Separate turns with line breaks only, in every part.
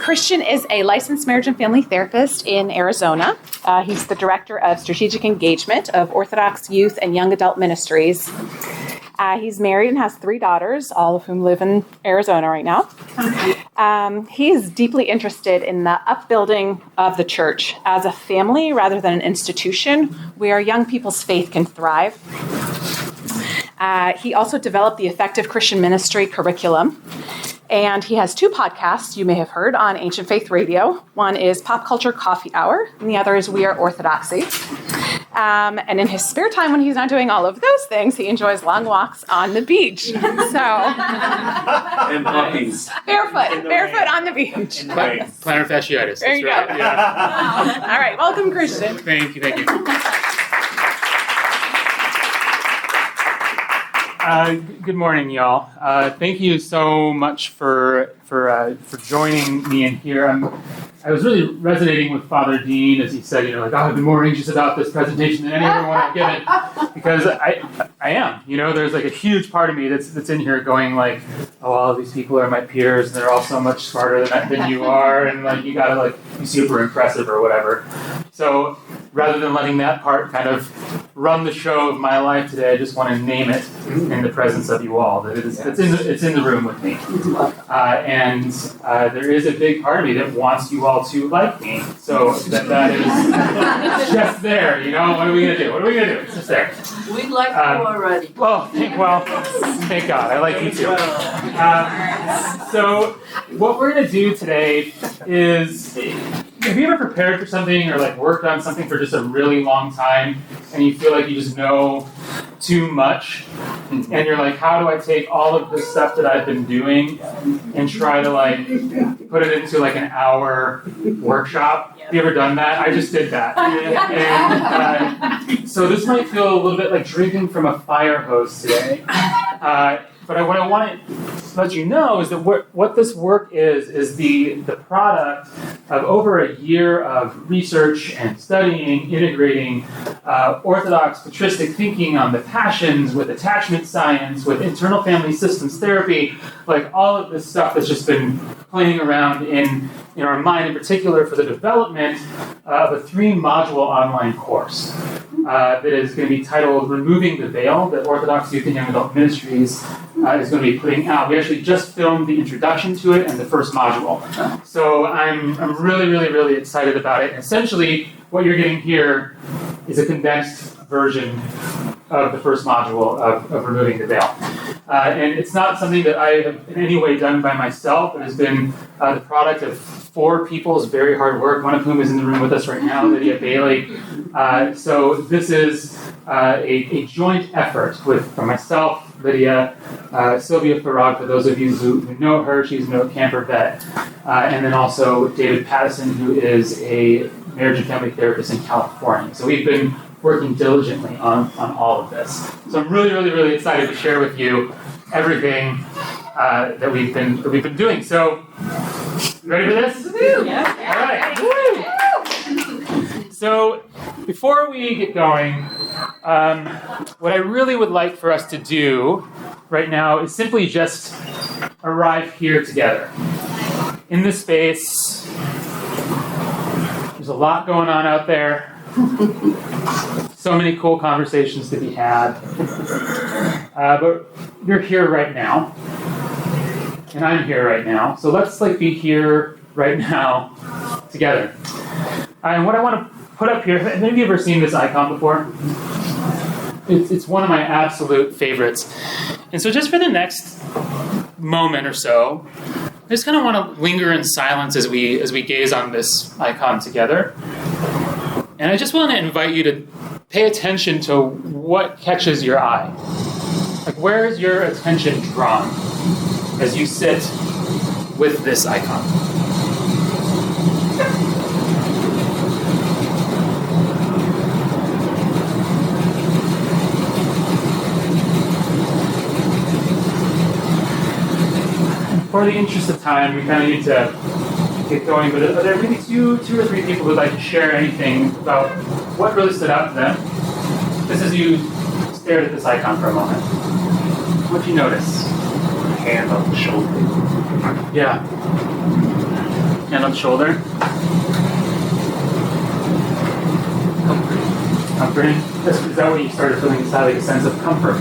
Christian is a licensed marriage and family therapist in Arizona. He's the director of strategic engagement of Orthodox Youth and Young Adult Ministries. He's married and has 3 daughters, all of whom live in Arizona right now. He is deeply interested in the upbuilding of the church as a family rather than an institution where young people's faith can thrive. He also developed the Effective Christian Ministry curriculum. And he has 2 podcasts you may have heard on Ancient Faith Radio. One is Pop Culture Coffee Hour, and the other is We Are Orthodoxy. And in his spare time, when he's not doing all of those things, he enjoys long walks on the beach. So,
and puppies.
Barefoot on the beach.
Plantar fasciitis.
There you go. Yeah. All right, welcome, Christian.
Thank you. Good morning, y'all. Thank you so much for joining me in here. I was really resonating with Father Dean as he said, I've been more anxious about this presentation than any other one I've given, because I am. There's like a huge part of me that's in here going like, oh, all of these people are my peers, and they're all so much smarter than you are, and like you gotta be super impressive or whatever. So rather than letting that part kind of run the show of my life today, I just want to name it in the presence of you all. It's in the room with me. And there is a big part of me that wants you all to like me. So that is just there, What are we going to do? It's just there.
We like you already.
Thank God. I like you too. So what we're going to do today is, have you ever prepared for something or worked on something for just a really long time and you feel like you just know too much and you're like, how do I take all of this stuff that I've been doing and try to put it into an hour workshop? Have you ever done that? I just did that. And so this might feel a little bit like drinking from a fire hose today. But what I want to let you know is that what this work is the product of over a year of research and studying, integrating Orthodox patristic thinking on the passions with attachment science, with internal family systems therapy, all of this stuff that's just been playing around in our mind, in particular for the development of a 3-module online course that is going to be titled Removing the Veil, that Orthodox Youth and Young Adult Ministries is going to be putting out. We actually just filmed the introduction to it and the first module. So I'm really, really, really excited about it. And essentially, what you're getting here is a condensed version of the first module of Removing the Veil. And it's not something that I have in any way done by myself. It has been the product of 4 people's very hard work, one of whom is in the room with us right now, Lydia Bailey. So this is a joint effort from myself, Lydia, Sylvia Farag, for those of you who know her, she's an OCAMPR vet, and then also David Pattison, who is a marriage and family therapist in California. So we've been working diligently on all of this. So I'm really, really, really excited to share with you everything that we've been doing. So, ready for this?
Yeah.
All right. So, before we get going, what I really would like for us to do right now is simply just arrive here together. In this space, there's a lot going on out there. So many cool conversations to be had. But you're here right now. And I'm here right now. So let's be here right now together. And what I want to put up here, have any of you ever seen this icon before? It's one of my absolute favorites. And so just for the next moment or so, I just kind of want to linger in silence as we gaze on this icon together. And I just want to invite you to pay attention to what catches your eye. Where is your attention drawn as you sit with this icon? For the interest of time, we kind of need to get going, but are there maybe two or three people who'd like to share anything about what really stood out to them? Just as you stared at this icon for a moment, what did you notice?
Hand on the shoulder.
Yeah. Hand on the shoulder? Comforting. Is that when you started feeling inside, like a sense of comfort?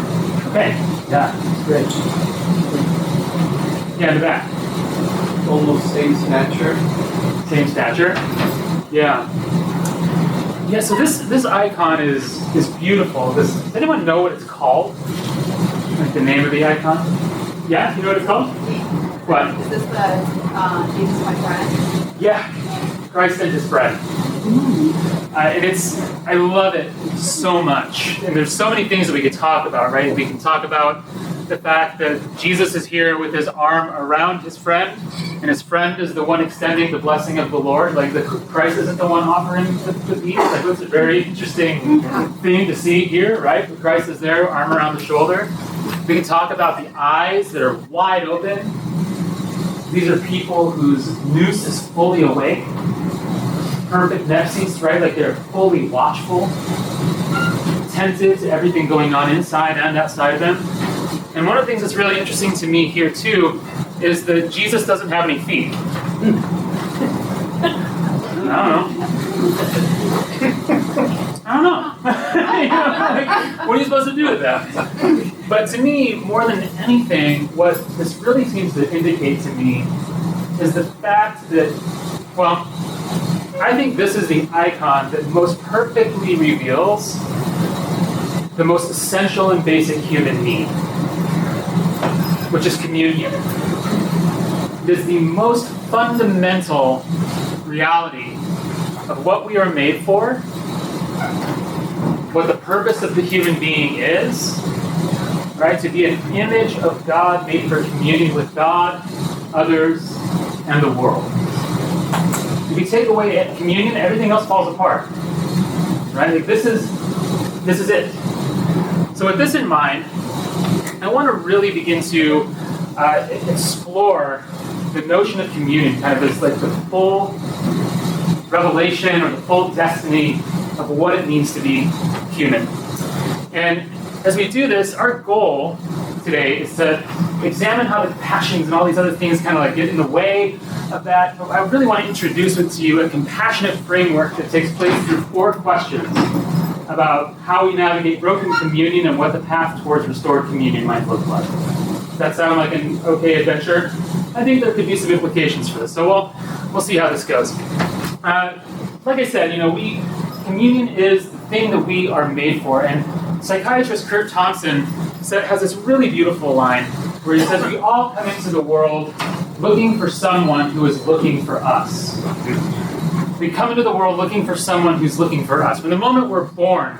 Okay. Yeah. Great. Yeah, in the back.
Almost same stature.
Same stature. Yeah. Yeah. So this icon is beautiful. Does anyone know what it's called? Like the name of the icon? Yeah. You know what it's called? What?
Is this the Jesus my friend?
Yeah. Christ and his friend. And I love it so much. And there's so many things that we could talk about, right? We can talk about the fact that Jesus is here with his arm around his friend, and his friend is the one extending the blessing of the Lord. Like Christ isn't the one offering the peace. Like that's a very interesting thing to see here, right? Christ is there, arm around the shoulder. We can talk about the eyes that are wide open. These are people whose nous is fully awake. Perfect nepsis, right? Like they're fully watchful, attentive to everything going on inside and outside of them. And one of the things that's really interesting to me here too is that Jesus doesn't have any feet. I don't know. You know, like, what are you supposed to do with that? But to me, more than anything, what this really seems to indicate to me is the fact that, well, I think this is the icon that most perfectly reveals the most essential and basic human need, which is communion. It is the most fundamental reality of what we are made for, what the purpose of the human being is, right? To be an image of God made for communion with God, others, and the world. If you take away communion, everything else falls apart. Right? Like this is it. So with this in mind, I want to really begin to explore the notion of communion, kind of as like the full revelation or the full destiny of what it means to be human. And as we do this, our goal today is to examine how the passions and all these other things kind of like get in the way of that. But I really want to introduce to you a compassionate framework that takes place through 4 questions about how we navigate broken communion and what the path towards restored communion might look like. Does that sound like an okay adventure? I think there could be some implications for this. So we'll see how this goes. Like I said, communion is the thing that we are made for. And psychiatrist Kurt Thompson has this really beautiful line where he says, we all come into the world looking for someone who is looking for us. We come into the world looking for someone who's looking for us. From the moment we're born,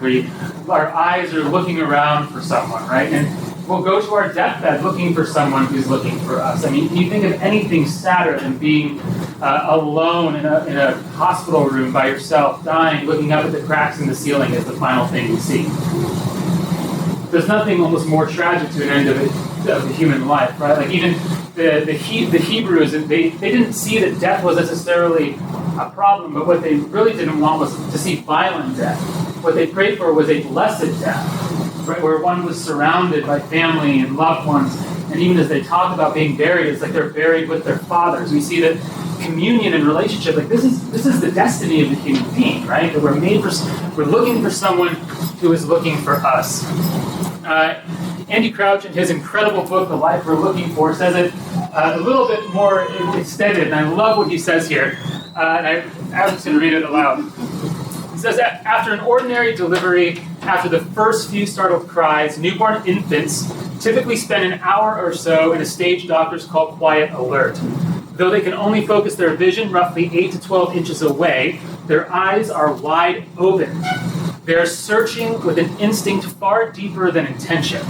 our eyes are looking around for someone, right? And we'll go to our deathbed looking for someone who's looking for us. I mean, can you think of anything sadder than being alone in a hospital room by yourself, dying, looking up at the cracks in the ceiling as the final thing you see? There's nothing almost more tragic to an end of the human life, right? Like even the Hebrews, they didn't see that death was necessarily a problem, but what they really didn't want was to see violent death. What they prayed for was a blessed death, right? Where one was surrounded by family and loved ones, and even as they talk about being buried, it's like they're buried with their fathers. We see that communion and relationship, like this is the destiny of the human being, right? That we're looking for someone who is looking for us. Andy Crouch, in his incredible book, The Life We're Looking For, says it a little bit more extended, and I love what he says here. And I'm just going to read it aloud. He says, after an ordinary delivery, after the first few startled cries, newborn infants typically spend an hour or so in a stage doctors call quiet alert. Though they can only focus their vision roughly 8 to 12 inches away, their eyes are wide open. They are searching with an instinct far deeper than intention.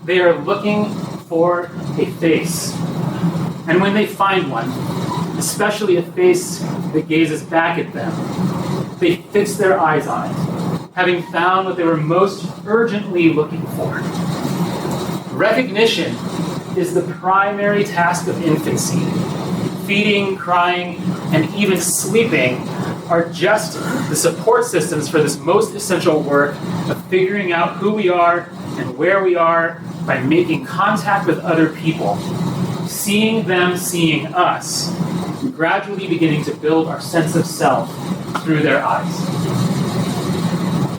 They are looking for a face. And when they find one, especially a face that gazes back at them, they fix their eyes on it, having found what they were most urgently looking for. Recognition is the primary task of infancy. Feeding, crying, and even sleeping are just the support systems for this most essential work of figuring out who we are and where we are by making contact with other people. seeing them seeing us, gradually beginning to build our sense of self through their eyes.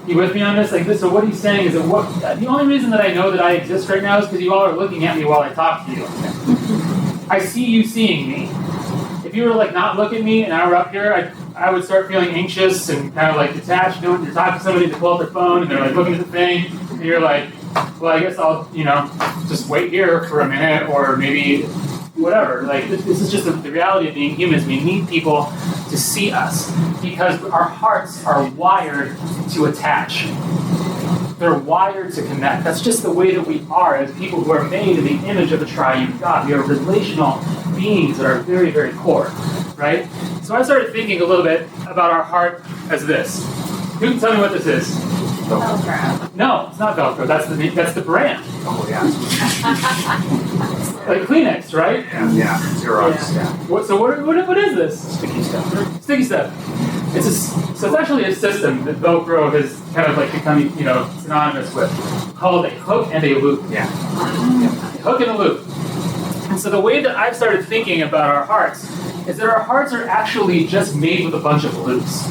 You with me on this? Like this, so what he's saying is that the only reason that I know that I exist right now is because you all are looking at me while I talk to you. I see you seeing me. If you were like not looking at me and I were up here, I would start feeling anxious and kind of like detached. You know, you're talking to somebody, they pull up their phone and they're like looking at the thing, and you're like, well, I guess I'll, just wait here for a minute or maybe whatever. Like this is just the reality of being humans. We need people to see us because our hearts are wired to attach. They're wired to connect. That's just the way that we are as people who are made in the image of a triune God. We are relational beings at our very, very core, right? So I started thinking a little bit about our heart as this. Who can tell me what this is?
Velcro.
No, it's not Velcro. That's the brand.
Oh, yeah.
Like Kleenex, right?
Yeah. Xerox, yeah.
What is this?
Sticky stuff.
Sticky stuff. So it's actually a system that Velcro has kind of like become, synonymous with, called a hook and a loop.
Yeah.
A hook and a loop. And so the way that I've started thinking about our hearts is that our hearts are actually just made with a bunch of loops.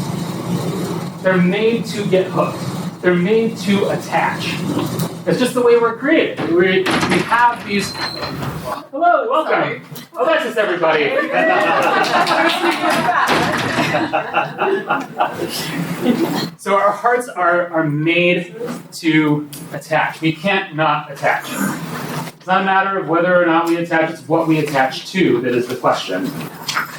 They're made to get hooked. They're made to attach. It's just the way we're created. We have these. Hello, welcome. Oh, that's just everybody. So our hearts are made to attach. We can't not attach. It's not a matter of whether or not we attach, it's what we attach to that is the question.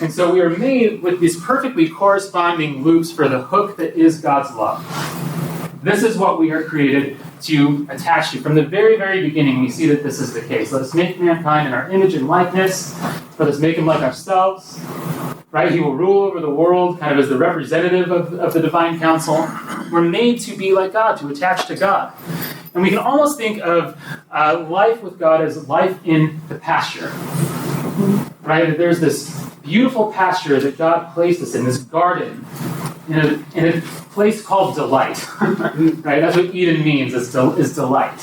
And so we are made with these perfectly corresponding loops for the hook that is God's love. This is what we are created to attach to. From the very, very beginning, we see that this is the case. Let us make mankind in our image and likeness. Let us make him like ourselves. Right? He will rule over the world kind of as the representative of the divine council. We're made to be like God, to attach to God. And we can almost think of life with God as life in the pasture. Right? There's this beautiful pasture that God placed us in, this garden, in a place called delight. Right? That's what Eden means, is delight.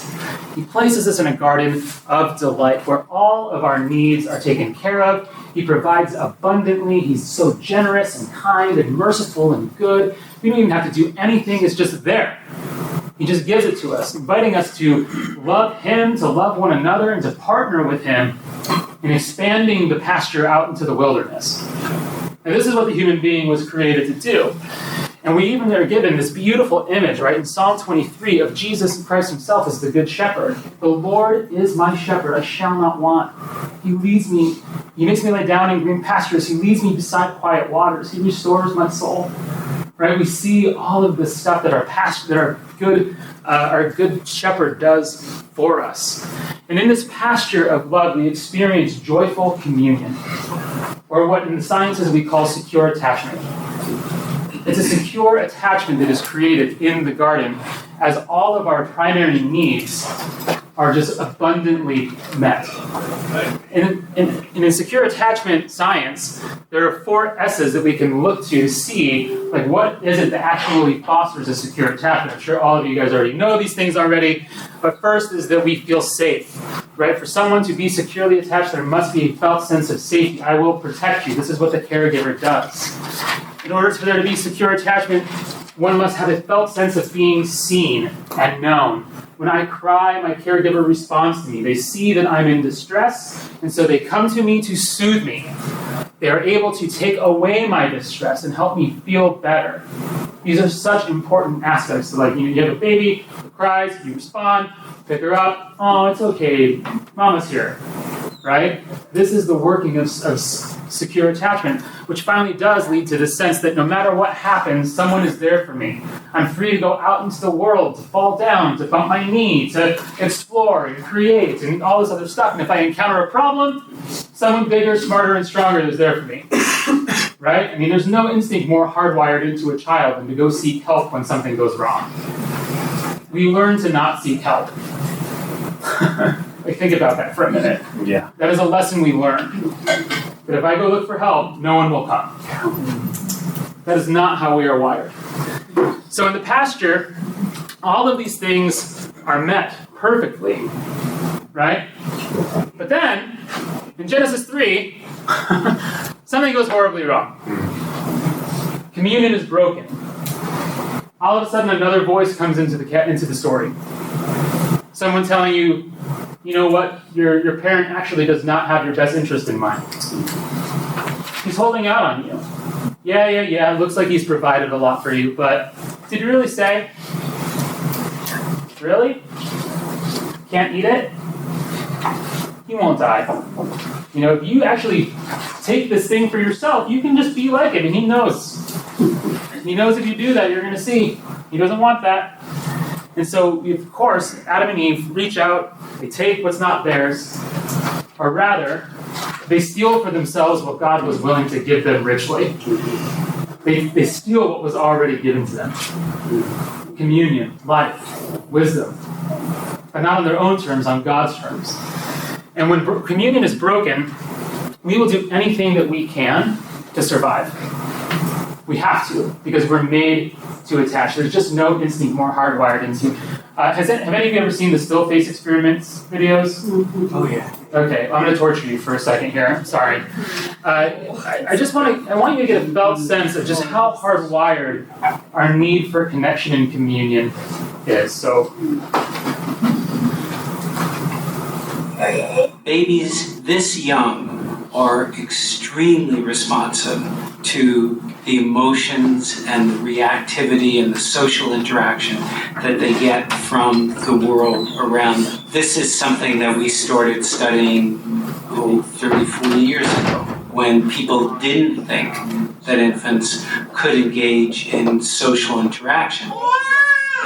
He places us in a garden of delight where all of our needs are taken care of. He provides abundantly. He's so generous and kind and merciful and good. We don't even have to do anything. It's just there. He just gives it to us, inviting us to love him, to love one another, and to partner with him in expanding the pasture out into the wilderness. And this is what the human being was created to do. And we even are given this beautiful image, right, in Psalm 23 of Jesus Christ himself as the good shepherd. The Lord is my shepherd, I shall not want. He leads me, he makes me lie down in green pastures. He leads me beside quiet waters. He restores my soul. Right? We see all of this stuff that our good shepherd does for us. And in this pasture of love, we experience joyful communion, or what in the sciences we call secure attachment. It's a secure attachment that is created in the garden as all of our primary needs are just abundantly met. In secure attachment science, there are 4 S's that we can look to see, like what is it that actually fosters a secure attachment. I'm sure all of you guys already know these things already, but first is that we feel safe, right? For someone to be securely attached, there must be a felt sense of safety. I will protect you. This is what the caregiver does. In order for there to be secure attachment, one must have a felt sense of being seen and known. When I cry, my caregiver responds to me. They see that I'm in distress, and so they come to me to soothe me. They are able to take away my distress and help me feel better. These are such important aspects. So like, you have a baby who cries, you respond, pick her up. Oh, it's okay. Mama's here. Right? This is the working of secure attachment, which finally does lead to the sense that no matter what happens, someone is there for me. I'm free to go out into the world, to fall down, to bump my knee, to explore and create and all this other stuff. And if I encounter a problem, someone bigger, smarter, and stronger is there for me. Right? I mean, there's no instinct more hardwired into a child than to go seek help when something goes wrong. We learn to not seek help. Like, think about that for a minute.
Yeah.
That is a lesson we learn. But if I go look for help, no one will come. That is not how we are wired. So in the pasture, all of these things are met perfectly, right? But then, In Genesis 3, something goes horribly wrong. Communion is broken. All of a sudden, another voice comes into the story. Someone telling you, you know what, your parent actually does not have your best interest in mind. He's holding out on you. Yeah, it looks like he's provided a lot for you, but did he really say? Really? Can't eat it? He won't die. You know, if you actually take this thing for yourself, you can just be like him, and he knows. He knows if you do that, you're going to see. He doesn't want that. And so, of course, Adam and Eve reach out, they take what's not theirs, or rather, they steal for themselves what God was willing to give them richly. They steal what was already given to them. Communion, life, wisdom. But not on their own terms, on God's terms. And when communion is broken, we will do anything that we can to survive. We have to, because we're made to attach. There's just no instinct more hardwired into. Have any of you ever seen the still face experiments videos?
Oh yeah.
Okay, I'm going to torture you for a second here. Sorry. I want you to get a felt sense of just how hardwired our need for connection and communion is. So,
babies this young are extremely responsive to the emotions and the reactivity and the social interaction that they get from the world around them. This is something that we started studying 30, 40 years ago, when people didn't think that infants could engage in social interaction.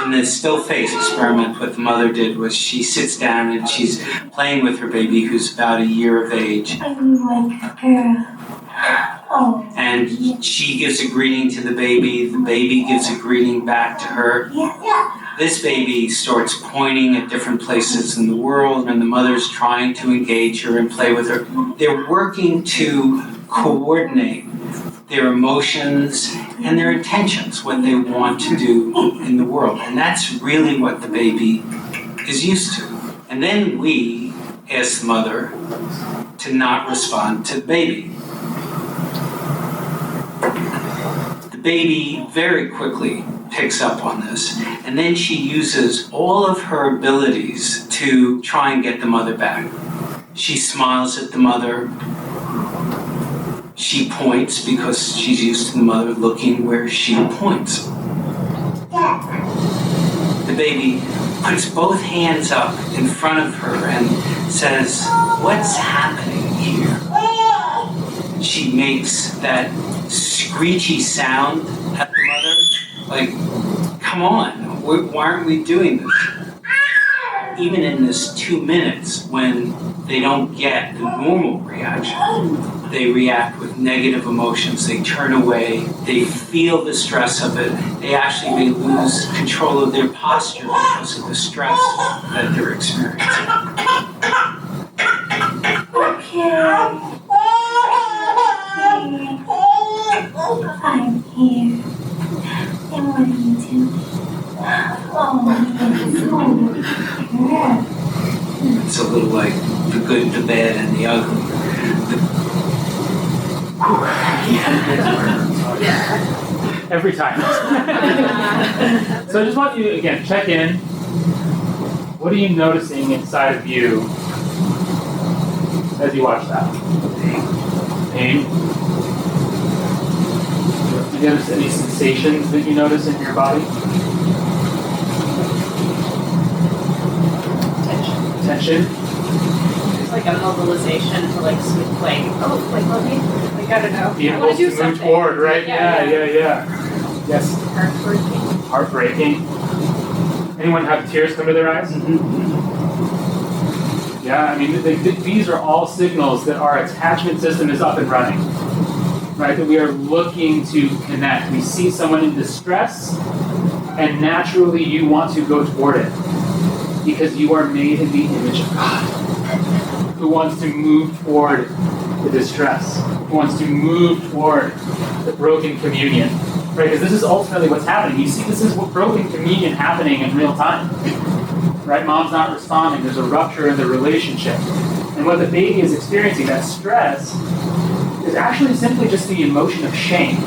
In the still face experiment, what the mother did was she sits down and she's playing with her baby who's about a year of age. And she gives a greeting to the baby gives a greeting back to her. This baby starts pointing at different places in the world, and the mother's trying to engage her and play with her. They're working to coordinate their emotions and their intentions, what they want to do in the world. And that's really what the baby is used to. And then we ask the mother to not respond to the baby. The baby very quickly picks up on this, and then she uses all of her abilities to try and get the mother back. She smiles at the mother. She points because she's used to the mother looking where she points. The baby puts both hands up in front of her and says, "What's happening here?" She makes that screechy sound at the mother, like, "Come on, why aren't we doing this?" Even in this 2 minutes, when they don't get the normal reaction, they react with negative emotions, they turn away, they feel the stress of it, they actually may lose control of their posture because of the stress that they're experiencing.
I'm here. And what are you doing?
It's a little like the good, the bad, and the ugly.
every time. So I just want you to, again, check in. What are you noticing inside of you as you watch that? Pain? Do you notice any sensations that you notice in your body? Tension?
It's like a mobilization to like let me, like, I don't know.
The
I want
impulse
to do
to move
something.
toward, right?
Yeah.
Yes. Heartbreaking. Anyone have tears come to their eyes? Yeah, I mean, these are all signals that our attachment system is up and running, right? That we are looking to connect. We see someone in distress, and naturally you want to go toward it because you are made in the image of God, who wants to move toward the distress, who wants to move toward the broken communion, right? Because this is ultimately what's happening. You see, this is what broken communion happening in real time, right? Mom's not responding. There's a rupture in the relationship. And what the baby is experiencing, that stress, is actually simply just the emotion of shame.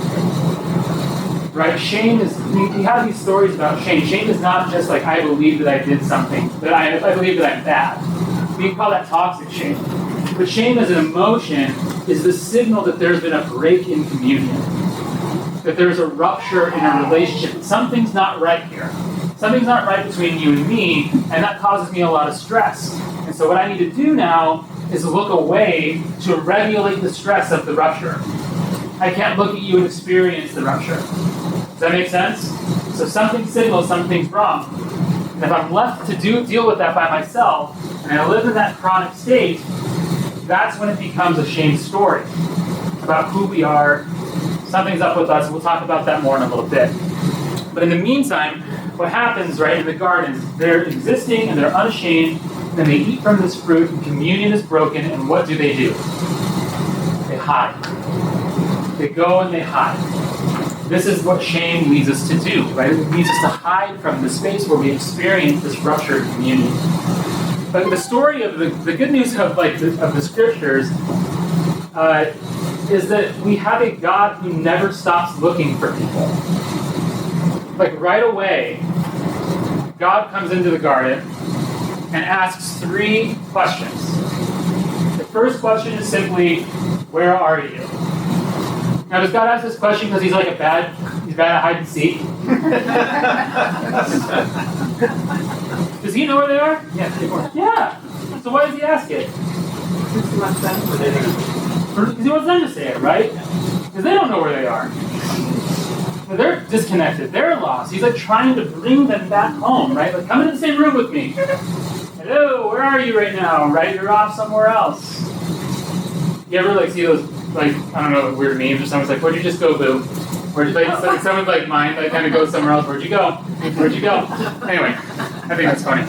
Right? Shame is, we have these stories about shame. Shame is not just like, I believe that I did something, that I believe that I'm bad. We can call that toxic shame. But shame as an emotion is the signal that there's been a break in communion, that there's a rupture in a relationship. Something's not right here. Something's not right between you and me, and that causes me a lot of stress. And so what I need to do now is look away to regulate the stress of the rupture. I can't look at you and experience the rupture. Does that make sense? So something signals something's wrong. And if I'm left to deal with that by myself, and I live in that chronic state, that's when it becomes a shame story about who we are. Something's up with us. We'll talk about that more in a little bit. But in the meantime, what happens, right, in the garden is they're existing and they're unashamed, and they eat from this fruit, and communion is broken, and what do? They hide. They go and they hide. This is what shame leads us to do, right? It leads us to hide from the space where we experience this ruptured communion. But the story of the good news of the scriptures is that we have a God who never stops looking for people. Like right away, God comes into the garden and asks 3 questions. The first question is simply, where are you? Now, does God ask this question because he's bad at hide and seek? Does he know where they are? Yeah. So why does he ask it? Because he wants them to say it, right? Because they don't know where they are. They're disconnected. They're lost. He's trying to bring them back home, right? Come into the same room with me. Hello, where are you right now? Right? You're off somewhere else. You ever see those I don't know, weird memes or someone's where'd you just go, boo? Where'd you someone's mine, kind of goes somewhere else. Where'd you go? Where'd you go? Anyway, I think that's funny.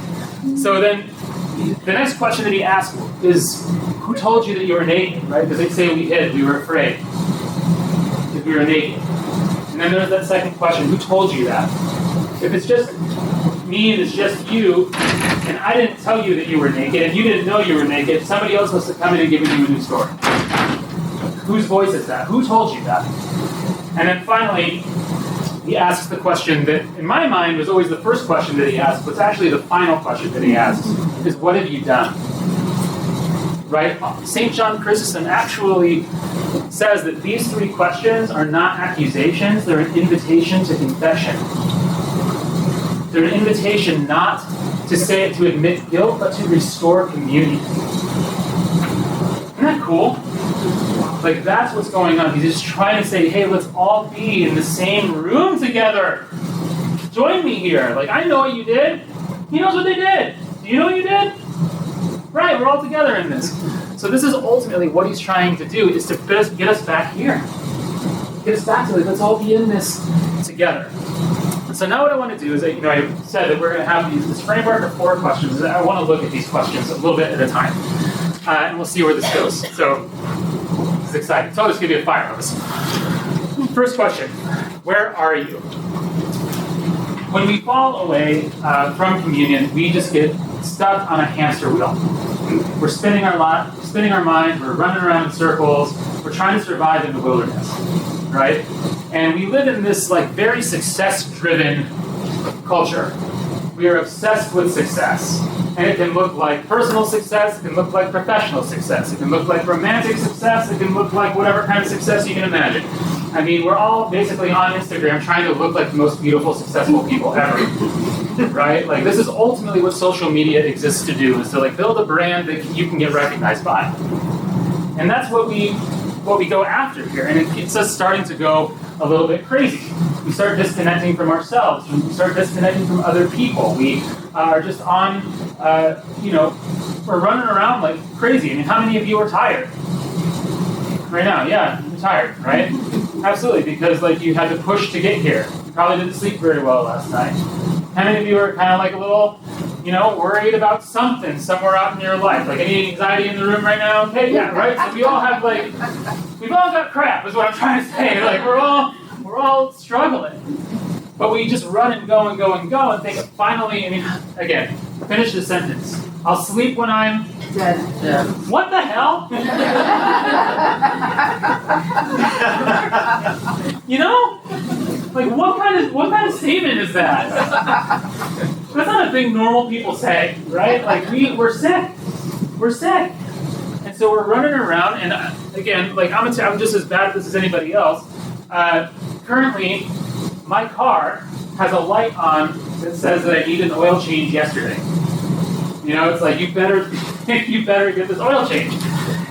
So then, the next question that he asks is, who told you that you were naked, right? Because they say we hid, we were afraid. Because we were naked. And then there's that second question, who told you that? If it's just me and it's just you, and I didn't tell you that you were naked, and you didn't know you were naked, somebody else must have come in and given you a new story. Whose voice is that? Who told you that? And then finally, he asks the question that, in my mind, was always the first question that he asked, but it's actually the final question that he asks, is what have you done? Right? St. John Chrysostom actually says that these 3 questions are not accusations, they're an invitation to confession. They're an invitation not to say it to admit guilt, but to restore communion. Isn't that cool? That's what's going on. He's just trying to say, hey, let's all be in the same room together. Join me here. I know what you did. He knows what they did. Do you know what you did? Right, we're all together in this. So this is ultimately what he's trying to do, is to get us back here. Get us back to let's all be in this together. So now what I want to do is, I said that we're going to have this framework of 4 questions. I want to look at these questions a little bit at a time. And we'll see where this goes. So it's exciting. So I'll just give you a fire hose. First question, where are you? When we fall away from communion, we just get stuck on a hamster wheel. We're spinning our mind, we're running around in circles, we're trying to survive in the wilderness, right? And we live in this very success-driven culture. We are obsessed with success. And it can look like personal success, it can look like professional success, it can look like romantic success, it can look like whatever kind of success you can imagine. We're all basically on Instagram trying to look like the most beautiful, successful people ever. Right? This is ultimately what social media exists to do, is to build a brand that you can get recognized by. And that's what we go after here. And it gets us starting to go a little bit crazy. We start disconnecting from ourselves. We start disconnecting from other people. We are just on, we're running around like crazy. How many of you are tired? Right now, yeah, you're tired, right? Absolutely, because you had to push to get here. You probably didn't sleep very well last night. How many of you are kind of a little, worried about something somewhere out in your life? Any anxiety in the room right now? Okay, yeah, right? So we all have we've all got crap, is what I'm trying to say. We're all struggling. But we just run and go and go and go and think finally, again, finish the sentence. I'll sleep when I'm
Dead.
what the hell? You know? Like what kind of statement is that? That's not a thing normal people say, right? Like we're sick. We're sick. And so we're running around, and again, like I'm just as bad at this as anybody else. Currently, my car has a light on that says that I need an oil change yesterday. You know, it's like you better get this oil change.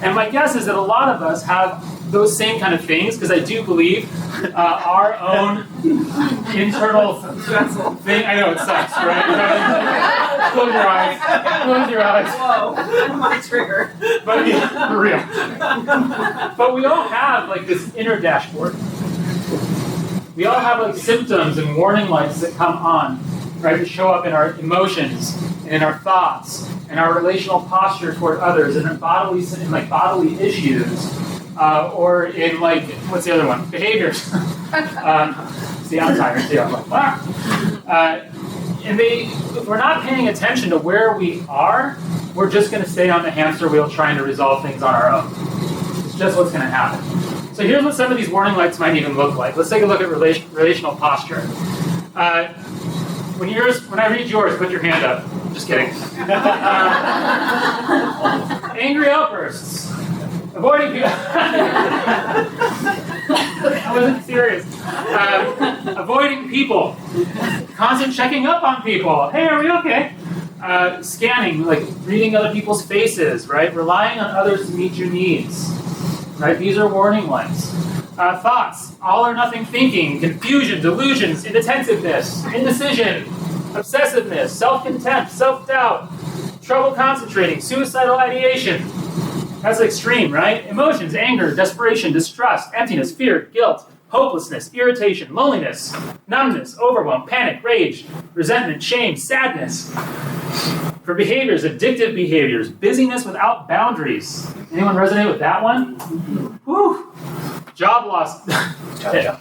And my guess is that a lot of us have those same kind of things, because I do believe our own internal thing. I know it sucks, right? Close your eyes. Close your eyes.
Whoa, my trigger.
But yeah, for real. But we all have like this inner dashboard. We all have like symptoms and warning lights that come on, right, to show up in our emotions and in our thoughts and our relational posture toward others and in bodily issues, or in like what's the other one? Behaviors. See, I'm tired too. I'm like, wow. And if we're not paying attention to where we are, we're just going to stay on the hamster wheel trying to resolve things on our own. It's just what's going to happen. So here's what some of these warning lights might even look like. Let's take a look at relational posture. When I read yours, put your hand up. Just kidding. Angry outbursts. Avoiding people. I wasn't serious. Avoiding people. Constant checking up on people. Hey, are we okay? Scanning, like reading other people's faces, right? Relying on others to meet your needs. Right? These are warning lights. Thoughts, all or nothing thinking, confusion, delusions, inattentiveness, indecision, obsessiveness, self-contempt, self-doubt, trouble concentrating, suicidal ideation. That's extreme, right? Emotions, anger, desperation, distrust, emptiness, fear, guilt, hopelessness, irritation, loneliness, numbness, overwhelm, panic, rage, resentment, shame, sadness. For behaviors, addictive behaviors, busyness without boundaries. Anyone resonate with that one? Whew. Job loss,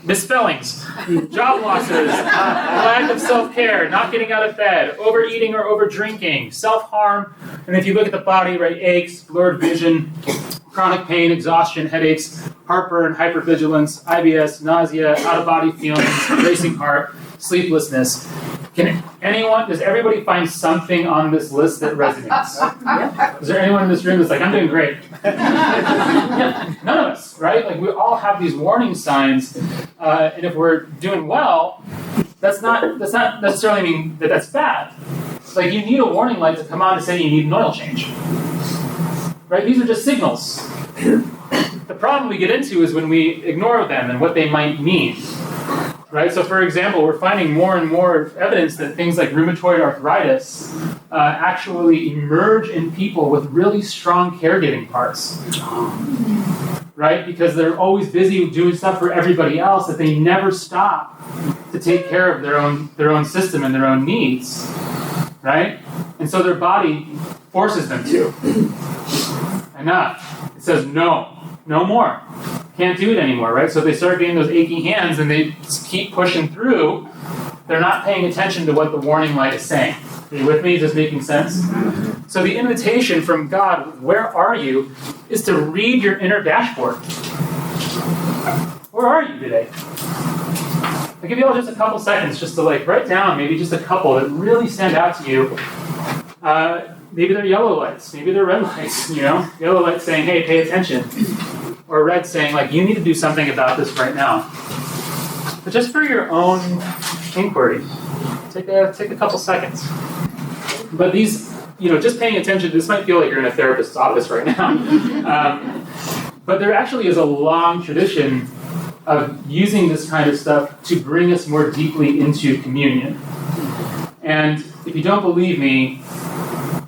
misspellings, job losses, lack of self-care, not getting out of bed, overeating or over-drinking, self-harm, and if you look at the body, right, aches, blurred vision, chronic pain, exhaustion, headaches, heartburn, hypervigilance, IBS, nausea, out-of-body feelings, racing heart, sleeplessness. Does everybody find something on this list that resonates? Is there anyone in this room that's like, I'm doing great? Yeah, none of us, right? Like we all have these warning signs, and if we're doing well, that's not necessarily mean that that's bad. Like you need a warning light to come on to say you need an oil change. Right? These are just signals. The problem we get into is when we ignore them and what they might mean. Right? So for example, we're finding more and more evidence that things like rheumatoid arthritis actually emerge in people with really strong caregiving parts. Right? Because they're always busy doing stuff for everybody else that they never stop to take care of their own system and their own needs. Right? And so their body forces them to. Enough. It says no more. Can't do it anymore, right? So they start getting those achy hands and they keep pushing through. They're not paying attention to what the warning light is saying. Are you with me? Is this making sense? So the invitation from God, where are you, is to read your inner dashboard. Where are you today? I'll give you all just a couple seconds just to write down maybe just a couple that really stand out to you. Maybe they're yellow lights, maybe they're red lights, Yellow lights saying, hey, pay attention. Or red saying, you need to do something about this right now. But just for your own inquiry, take a couple seconds. But these, just paying attention, this might feel like you're in a therapist's office right now. But there actually is a long tradition of using this kind of stuff to bring us more deeply into communion. And if you don't believe me,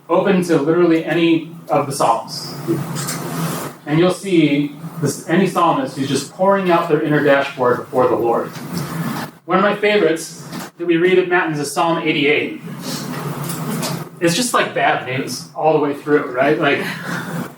open to literally any of the Psalms. And you'll see any psalmist who's just pouring out their inner dashboard before the Lord. One of my favorites that we read at Matins is Psalm 88. It's just bad news all the way through, right?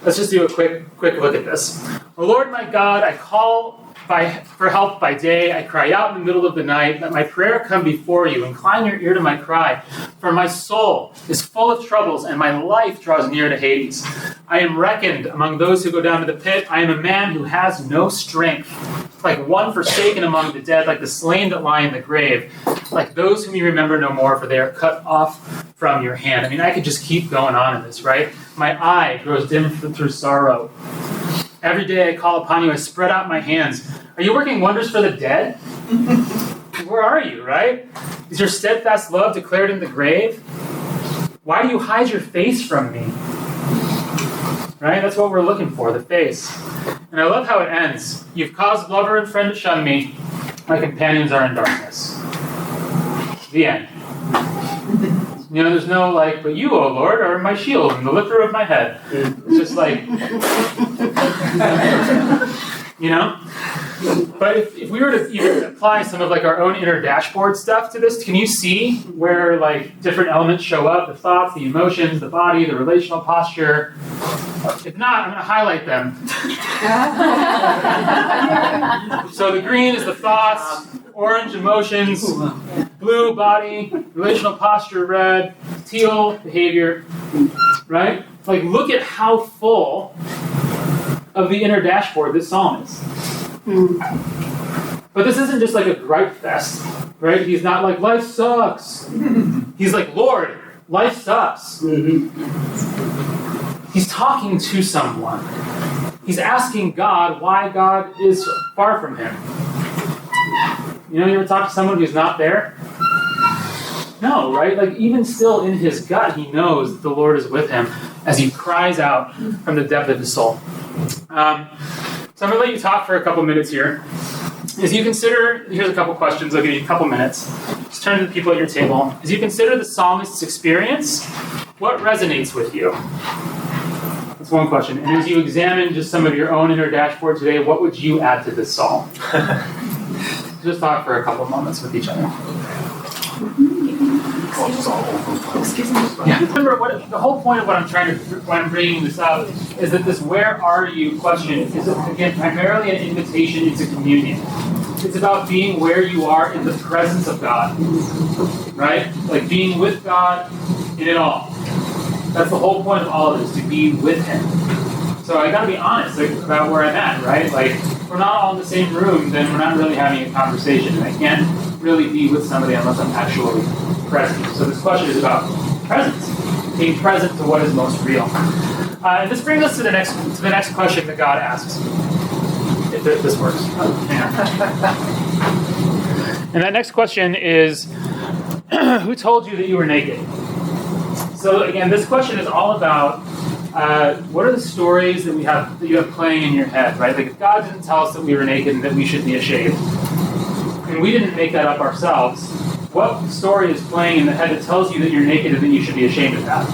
Let's just do a quick look at this. O Lord my God, I call For help by day, I cry out in the middle of the night. Let my prayer come before you. Incline your ear to my cry. For my soul is full of troubles, and my life draws near to Hades. I am reckoned among those who go down to the pit. I am a man who has no strength, like one forsaken among the dead, like the slain that lie in the grave, like those whom you remember no more, for they are cut off from your hand. I mean, I could just keep going on in this, right? My eye grows dim through sorrow. Every day I call upon you, I spread out my hands. Are you working wonders for the dead? Where are you, right? Is your steadfast love declared in the grave? Why do you hide your face from me? Right? That's what we're looking for, the face. And I love how it ends. You've caused lover and friend to shun me. My companions are in darkness. The end. You know, there's no like, but you, O Lord, are my shield and the lifter of my head. It's just like, you know? But if we were to even apply some of like our own inner dashboard stuff to this, can you see where like different elements show up? The thoughts, the emotions, the body, the relational posture. If not, I'm going to highlight them. So the green is the thoughts, orange emotions, blue body, relational posture red, teal behavior, right? Like look at how full of the inner dashboard this psalm is. But this isn't just like a gripe fest, right? He's not like, life sucks. He's like, Lord, life sucks. He's talking to someone. He's asking God why God is far from him. You know, you ever talk to someone who's not there? No, right? Like even still in his gut, he knows that the Lord is with him as he cries out from the depth of his soul. So I'm going to let you talk for a couple minutes here. As you consider, here's a couple questions, I'll give you a couple minutes. Just turn to the people at your table. As you consider the psalmist's experience, what resonates with you? That's one question. And as you examine just some of your own inner dashboard today, what would you add to this psalm? Just talk for a couple moments with each other. Yeah. Remember, the whole point of why I'm bringing this up is that this "where are you" question is again primarily an invitation into communion. It's about being where you are in the presence of God, right? Like being with God in it all. That's the whole point of all of this, to be with Him. So I got to be honest about where I'm at, right? Like if we're not all in the same room, then we're not really having a conversation, and I can't really be with somebody unless I'm actually present. So this question is about presence, being present to what is most real. And this brings us to the next question that God asks, if this works. Hang on. And that next question is, who told you that you were naked? So again, this question is all about what are the stories that you have playing in your head, right? Like if God didn't tell us that we were naked and that we should be ashamed, and we didn't make that up ourselves, what story is playing in the head that tells you that you're naked and that you should be ashamed of that?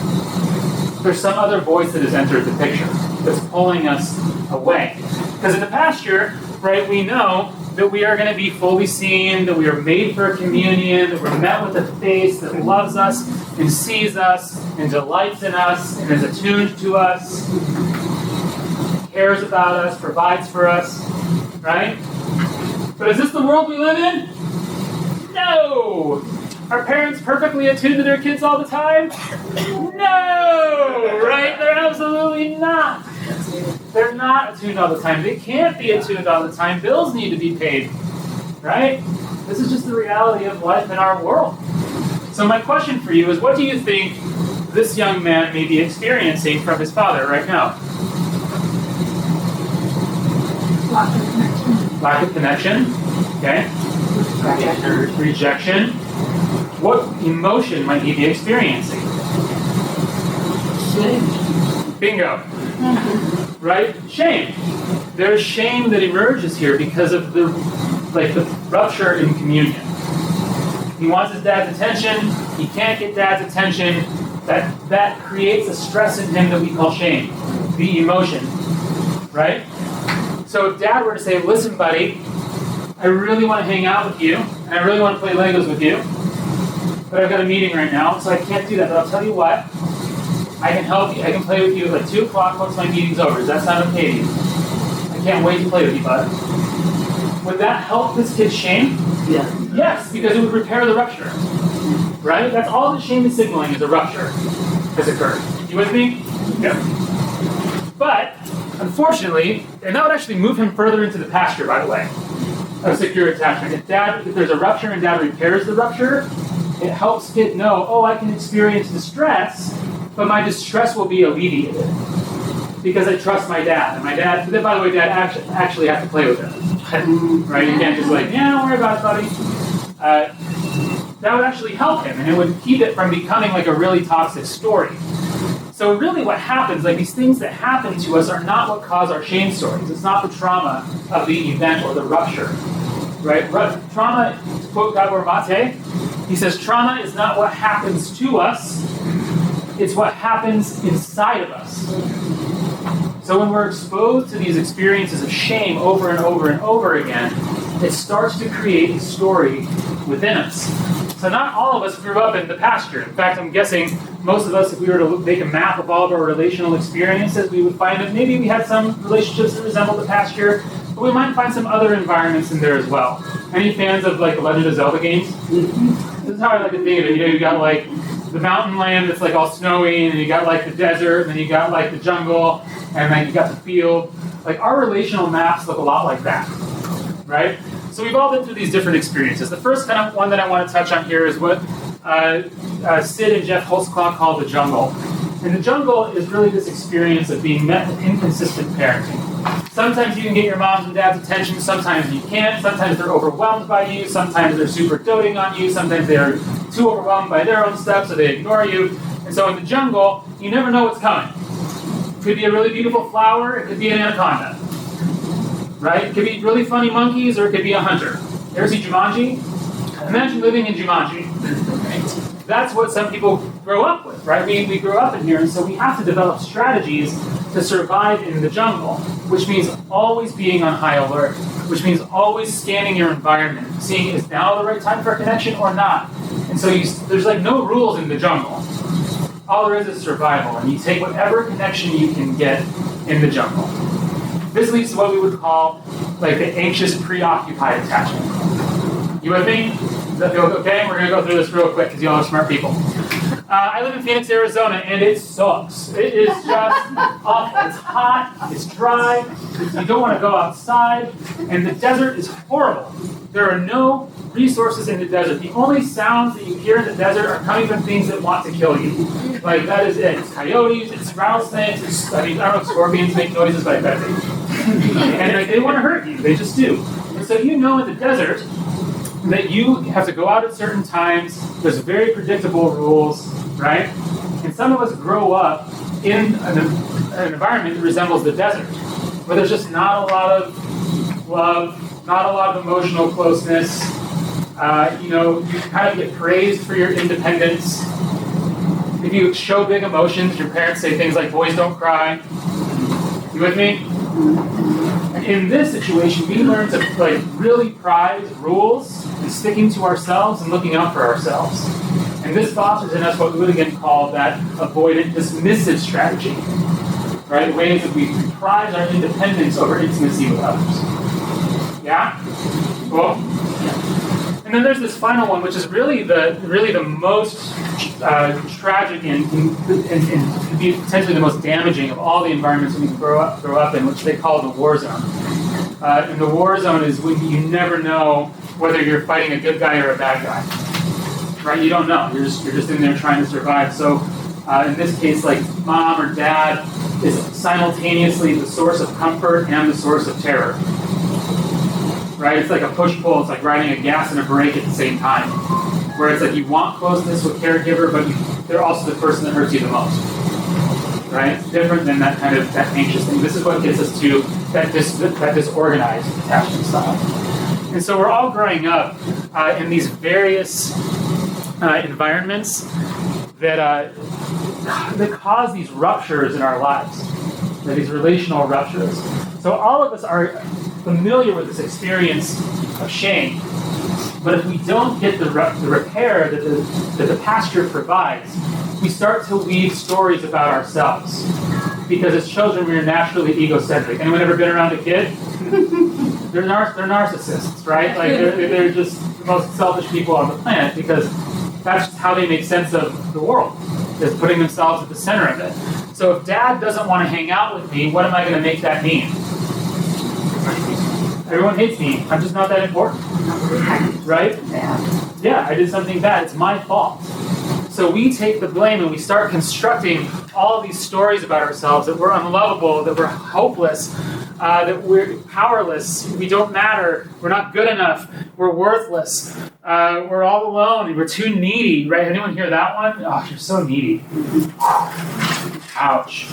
There's some other voice that has entered the picture that's pulling us away. Because in the pasture, right, we know that we are going to be fully seen, that we are made for communion, that we're met with a face that loves us and sees us and delights in us and is attuned to us, cares about us, provides for us, right? But is this the world we live in? No! Are parents perfectly attuned to their kids all the time? No! Right? They're absolutely not. They're not attuned all the time. They can't be attuned all the time. Bills need to be paid. Right? This is just the reality of life in our world. So my question for you is, what do you think this young man may be experiencing from his father right now? Lack of connection. Okay. Rejection. What emotion might he be experiencing?
Shame.
Bingo. Right? Shame. There's shame that emerges here because of the rupture in communion. He wants his dad's attention. He can't get dad's attention. That creates a stress in him that we call shame. The emotion. Right? So if dad were to say, listen, buddy, I really want to hang out with you, and I really want to play Legos with you, but I've got a meeting right now, so I can't do that. But I'll tell you what, I can help you. I can play with you at 2 o'clock once my meeting's over. Does that sound okay to you? I can't wait to play with you, bud. would that help this kid's shame?
Yeah.
Yes, because it would repair the rupture. Right? That's all that shame is signaling, is a rupture has occurred. You with me? Yeah. But, unfortunately, and that would actually move him further into the pasture, by the way, of secure attachment. If there's a rupture and dad repairs the rupture, it helps kid know, oh, I can experience distress, but my distress will be alleviated because I trust my dad. And my dad, by the way, dad actually has to play with him. Right? You can't just yeah, don't worry about it, buddy. That would actually help him, and it would keep it from becoming like a really toxic story. So really what happens, like these things that happen to us are not what cause our shame stories. It's not the trauma of the event or the rupture. Right? Trauma, to quote Gabor Mate, he says, trauma is not what happens to us, it's what happens inside of us. So when we're exposed to these experiences of shame over and over and over again, it starts to create a story within us. So not all of us grew up in the pasture. In fact, I'm guessing most of us, if we were to make a map of all of our relational experiences, we would find that maybe we had some relationships that resembled the pasture, but we might find some other environments in there as well. Any fans of like the Legend of Zelda games? This is how I like to think of it. You got like the mountain land that's like all snowy, and you got like the desert, and then you got like the jungle, and then you got the field. Like our relational maps look a lot like that, right? So we've all been through these different experiences. The first kind of one that I want to touch on here is what Sid and Jeff Holtzclaw call the jungle. And the jungle is really this experience of being met with inconsistent parenting. Sometimes you can get your mom's and dad's attention, sometimes you can't. Sometimes they're overwhelmed by you, sometimes they're super doting on you, sometimes they're too overwhelmed by their own stuff, so they ignore you. And so in the jungle, you never know what's coming. It could be a really beautiful flower, it could be an anaconda. Right? It could be really funny monkeys, or it could be a hunter. You ever see Jumanji? Imagine living in Jumanji. That's what some people grow up with, right? We grew up in here, and so we have to develop strategies to survive in the jungle, which means always being on high alert, which means always scanning your environment, seeing is now the right time for a connection or not. And so there's like no rules in the jungle. All there is survival, and you take whatever connection you can get in the jungle. This leads to what we would call like the anxious preoccupied attachment. You with me? Does that feel okay? We're going to go through this real quick because you all are smart people. I live in Phoenix, Arizona, and it sucks. It is just awful. It's hot, it's dry, you don't want to go outside, and the desert is horrible. There are no resources in the desert. The only sounds that you hear in the desert are coming from things that want to kill you. Like, that is it. It's coyotes, it's rattlesnakes, I don't know if scorpions make noises, but I bet they do. And like, they want to hurt you, they just do. And so you know in the desert that you have to go out at certain times, there's very predictable rules, right? And some of us grow up in an environment that resembles the desert, where there's just not a lot of love, not a lot of emotional closeness. You kind of get praised for your independence. If you show big emotions, your parents say things like, boys don't cry. You with me? And in this situation, we learn to really prize rules and sticking to ourselves and looking out for ourselves. And this fosters in us what we would again call that avoidant dismissive strategy. Right? Ways that we prize our independence over intimacy with others. Yeah? Cool? And then there's this final one, which is really the most tragic and could be potentially the most damaging of all the environments that we grow up in, which they call the war zone. And the war zone is when you never know whether you're fighting a good guy or a bad guy. Right? You don't know. You're just in there trying to survive. So in this case, like mom or dad is simultaneously the source of comfort and the source of terror. Right? It's like a push-pull. It's like riding a gas and a brake at the same time. Where it's like you want closeness with caregiver, but they're also the person that hurts you the most. Right? It's different than that anxious thing. This is what gets us to that disorganized attachment style. And so we're all growing up in these various environments that cause these ruptures in our lives, these relational ruptures. So all of us are familiar with this experience of shame, but if we don't get the repair that the pasture provides, we start to weave stories about ourselves. Because as children, we are naturally egocentric. Anyone ever been around a kid? they're narcissists, right? Like they're just the most selfish people on the planet because that's just how they make sense of the world, is putting themselves at the center of it. So if dad doesn't want to hang out with me, what am I going to make that mean? Everyone hates me. I'm just not that important. Right? Yeah, I did something bad. It's my fault. So we take the blame and we start constructing all of these stories about ourselves, that we're unlovable, that we're hopeless, that we're powerless, we don't matter, we're not good enough, we're worthless, we're all alone, and we're too needy, right? Anyone hear that one? Oh, you're so needy. Ouch.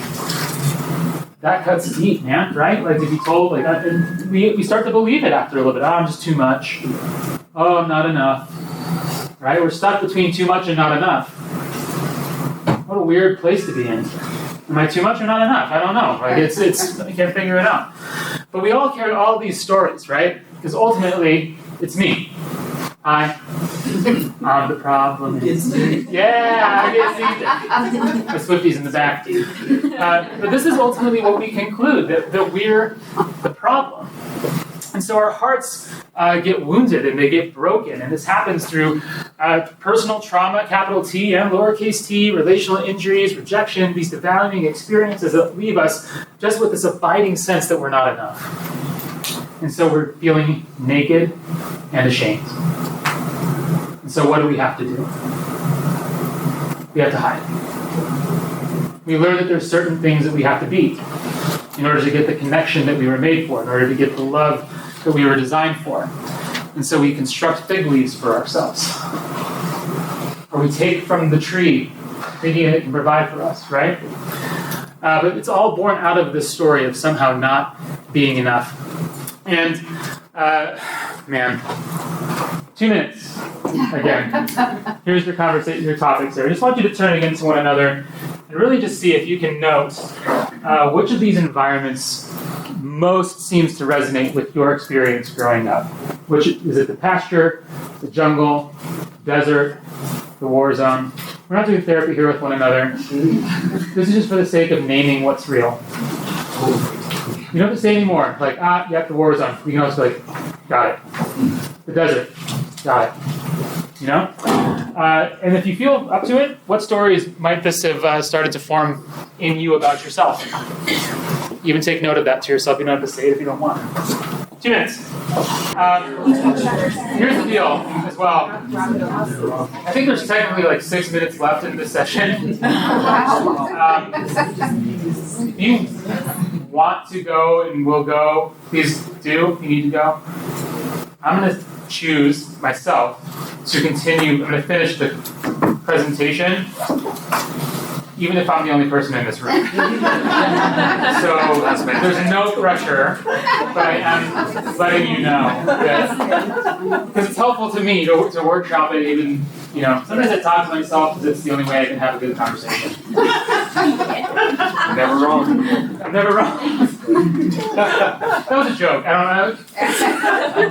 That cuts deep, man, right? Like to be told, like, and we start to believe it after a little bit. Oh, I'm just too much. Oh, I'm not enough. Right? We're stuck between too much and not enough. What a weird place to be in. Am I too much or not enough? I don't know. Like it's I can't figure it out. But we all carry all these stories, right? Because ultimately, it's me. I'm the problem. Yeah, I can see that. The Swifties in the back. But this is ultimately what we conclude, that we're the problem. And so our hearts get wounded and they get broken. And this happens through personal trauma, capital T and lowercase t, relational injuries, rejection, these devaluing experiences that leave us just with this abiding sense that we're not enough. And so we're feeling naked and ashamed. And so what do we have to do? We have to hide. We learn that there's certain things that we have to be in order to get the connection that we were made for, in order to get the love that we were designed for. And so we construct fig leaves for ourselves. Or we take from the tree, thinking it can provide for us, right? But it's all born out of this story of somehow not being enough. And, 2 minutes. Again, here's your conversation, your topics there. I just want you to turn against one another and really just see if you can note which of these environments most seems to resonate with your experience growing up. Which is it? The pasture, the jungle, the desert, the war zone. We're not doing therapy here with one another. This is just for the sake of naming what's real. You don't have to say anymore. Like, the war zone. You can also be like, got it. The desert. Got it. You know? And if you feel up to it, what stories might this have started to form in you about yourself? Even take note of that to yourself. You don't have to say it if you don't want. 2 minutes. Here's the deal as well. I think there's technically like 6 minutes left in this session. If you want to go and will go, please do. If you need to go. I'm going to choose myself to continue. I'm going to finish the presentation, even if I'm the only person in this room. So there's no pressure, but I am letting you know that, because it's helpful to me to workshop it. Even sometimes I talk to myself because it's the only way I can have a good conversation. I'm never wrong. I'm never wrong. That was a joke. I don't know.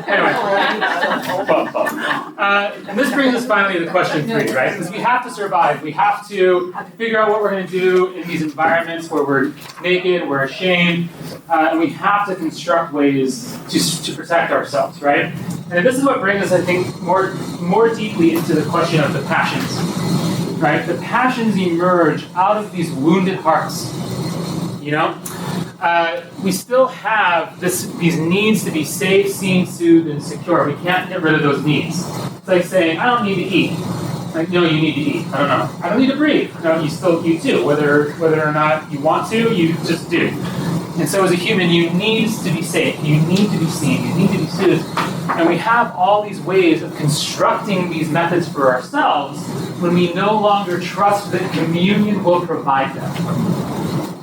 Anyway. And this brings us finally to question 3, right? Because we have to survive. We have to figure out what we're going to do in these environments where we're naked, we're ashamed, and we have to construct ways to protect ourselves, right? And this is what brings us, I think, more deeply into the question of the passions, right? The passions emerge out of these wounded hearts, we still have these needs to be safe, seen, soothed, and secure. We can't get rid of those needs. It's like saying, I don't need to eat. Like, no, you need to eat. I don't know. I don't need to breathe. No, you do. Whether or not you want to, you just do. And so as a human, you need to be safe. You need to be seen. You need to be soothed. And we have all these ways of constructing these methods for ourselves when we no longer trust that communion will provide them.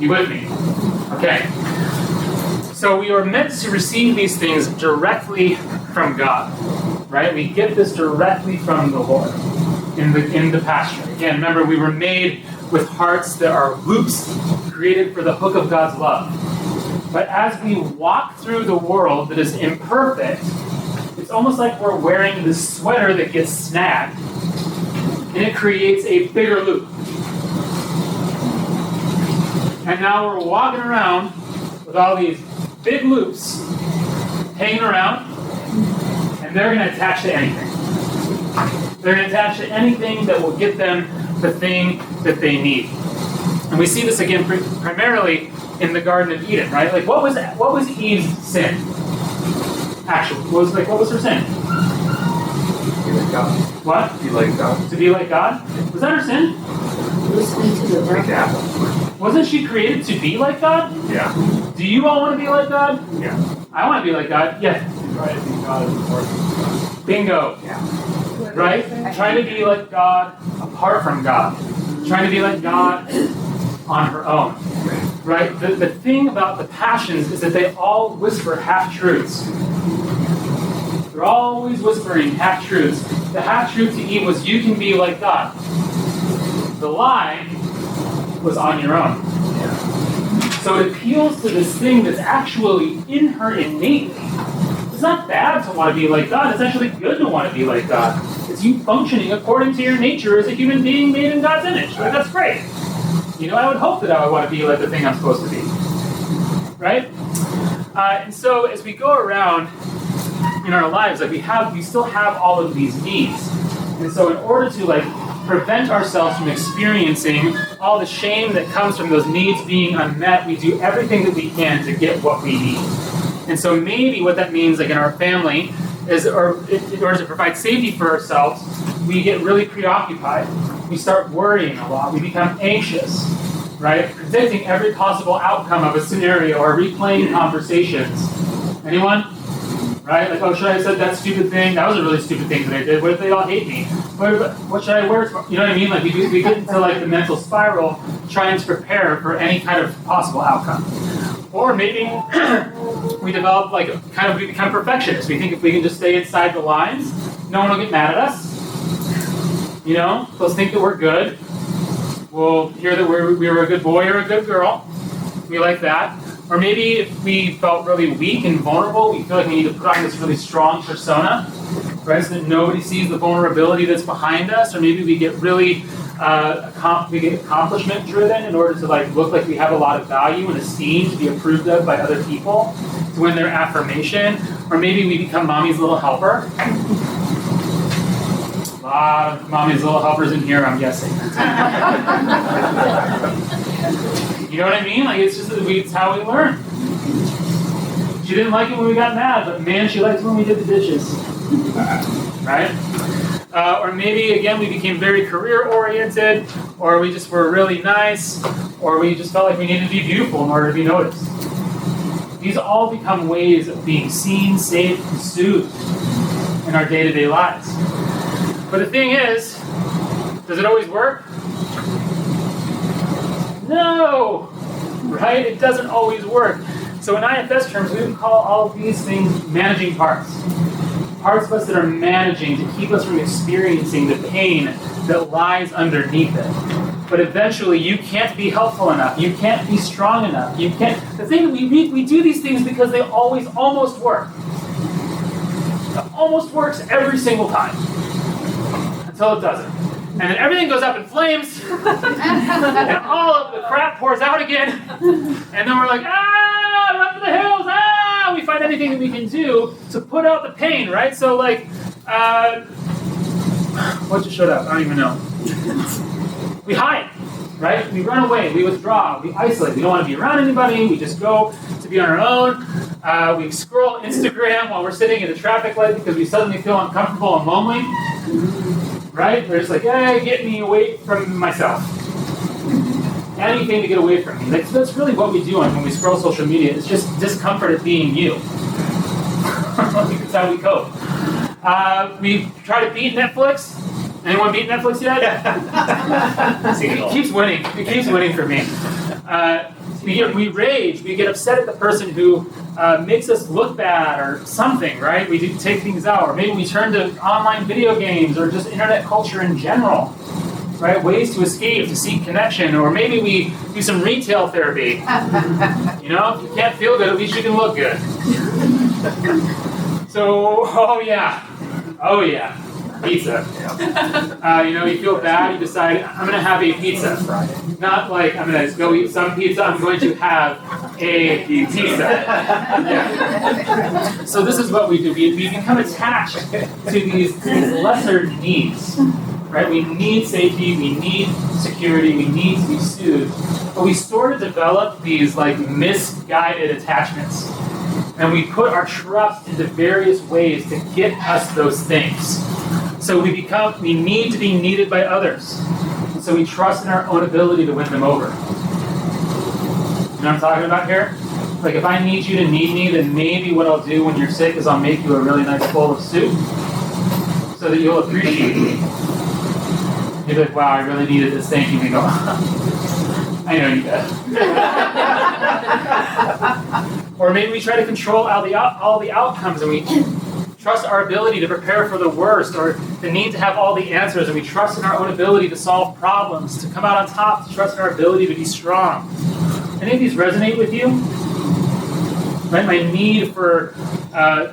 You with me? Okay. So we are meant to receive these things directly from God, right? We get this directly from the Lord in the pasture. Again, remember, we were made with hearts that are loops created for the hook of God's love. But as we walk through the world that is imperfect, it's almost like we're wearing this sweater that gets snagged, and it creates a bigger loop. And now we're walking around with all these big loops hanging around, and they're going to attach to anything. They're going to attach to anything that will get them the thing that they need. And we see this again primarily in the Garden of Eden, right? Like, what was Eve's sin? Actually, what was her sin?
Be like God.
What?
Be like God.
To be like God? Was that her sin?
Make it happen.
Wasn't she created to be like God?
Yeah.
Do you all want to be like God?
Yeah.
I want to be like God. Yeah.
Try to be God is important.
Bingo.
Yeah.
Right? Trying to be like God apart from God. Trying to be like God on her own. Right? The thing about the passions is that they all whisper half-truths. They're always whispering half-truths. The half-truth to Eve was, you can be like God. The lie was on your own. So it appeals to this thing that's actually in her innately. It's not bad to want to be like God. It's actually good to want to be like God. It's you functioning according to your nature as a human being made in God's image. Like, that's great. You know, I would hope that I would want to be like the thing I'm supposed to be. Right? And so as we go around in our lives, like we still have all of these needs. And so in order to prevent ourselves from experiencing all the shame that comes from those needs being unmet, we do everything that we can to get what we need. And so maybe what that means, like in our family, is, or in order to provide safety for ourselves, we get really preoccupied. We start worrying a lot. We become anxious, right? Predicting every possible outcome of a scenario or replaying conversations. Anyone? Right? Like, oh, should I have said that stupid thing? That was a really stupid thing that I did. What if they all hate me? What should I wear? You know what I mean? Like, we get into the mental spiral trying to prepare for any kind of possible outcome. Or maybe we develop, we become perfectionists. We think if we can just stay inside the lines, no one will get mad at us. You know, they'll think that we're good. We'll hear that we were a good boy or a good girl. We like that. Or maybe if we felt really weak and vulnerable, we feel like we need to put on this really strong persona, right? So that nobody sees the vulnerability that's behind us. Or maybe we get really accomplishment driven in order to look like we have a lot of value and esteem to be approved of by other people, to win their affirmation. Or maybe we become mommy's little helper. A lot of mommy's little helpers in here, I'm guessing. You know what I mean? It's how we learn. She didn't like it when we got mad, but man, she liked it when we did the dishes. Right? Or maybe, again, we became very career-oriented, or we just were really nice, or we just felt like we needed to be beautiful in order to be noticed. These all become ways of being seen, safe, and soothed in our day-to-day lives. But the thing is, does it always work? No! Right? It doesn't always work. So in IFS terms, we would call all of these things managing parts. Parts of us that are managing to keep us from experiencing the pain that lies underneath it. But eventually, you can't be helpful enough. You can't be strong enough. You can't. The thing we do these things because they always almost work. It almost works every single time. Until it doesn't. And then everything goes up in flames, and all of the crap pours out again, and then we're like, run for the hills, we find anything that we can do to put out the pain, right? So what just showed up? I don't even know. We hide, right? We run away, we withdraw, we isolate. We don't want to be around anybody, we just go to be on our own. We scroll Instagram while we're sitting at a traffic light because we suddenly feel uncomfortable and lonely. Right? We're just like, get me away from myself. Anything to get away from me. That's really what we do when we scroll social media. It's just discomfort at being you. That's how we cope. We try to beat Netflix. Anyone beat Netflix yet? It keeps winning. It keeps winning for me. We rage. We get upset at the person who makes us look bad or something, right? We do take things out. Or maybe we turn to online video games or just internet culture in general, right? Ways to escape, to seek connection. Or maybe we do some retail therapy. You know, if you can't feel good, at least you can look good. So, oh yeah. Pizza. You feel bad, you decide, I'm going to have a pizza. Not like, I'm going to go eat some pizza, I'm going to have a pizza. Yeah. So this is what we do. We become attached to these lesser needs. Right? We need safety, we need security, we need to be soothed. But we sort of develop these like misguided attachments. And we put our trust into various ways to get us those things. So we need to be needed by others. And so we trust in our own ability to win them over. You know what I'm talking about here? Like if I need you to need me, then maybe what I'll do when you're sick is I'll make you a really nice bowl of soup so that you'll appreciate me. You'll be like, wow, I really needed this, thank you. And you go, I know you did. Or maybe we try to control all the outcomes and we trust our ability to prepare for the worst or the need to have all the answers, and we trust in our own ability to solve problems, to come out on top, to trust in our ability to be strong. Any of these resonate with you? Right? My need for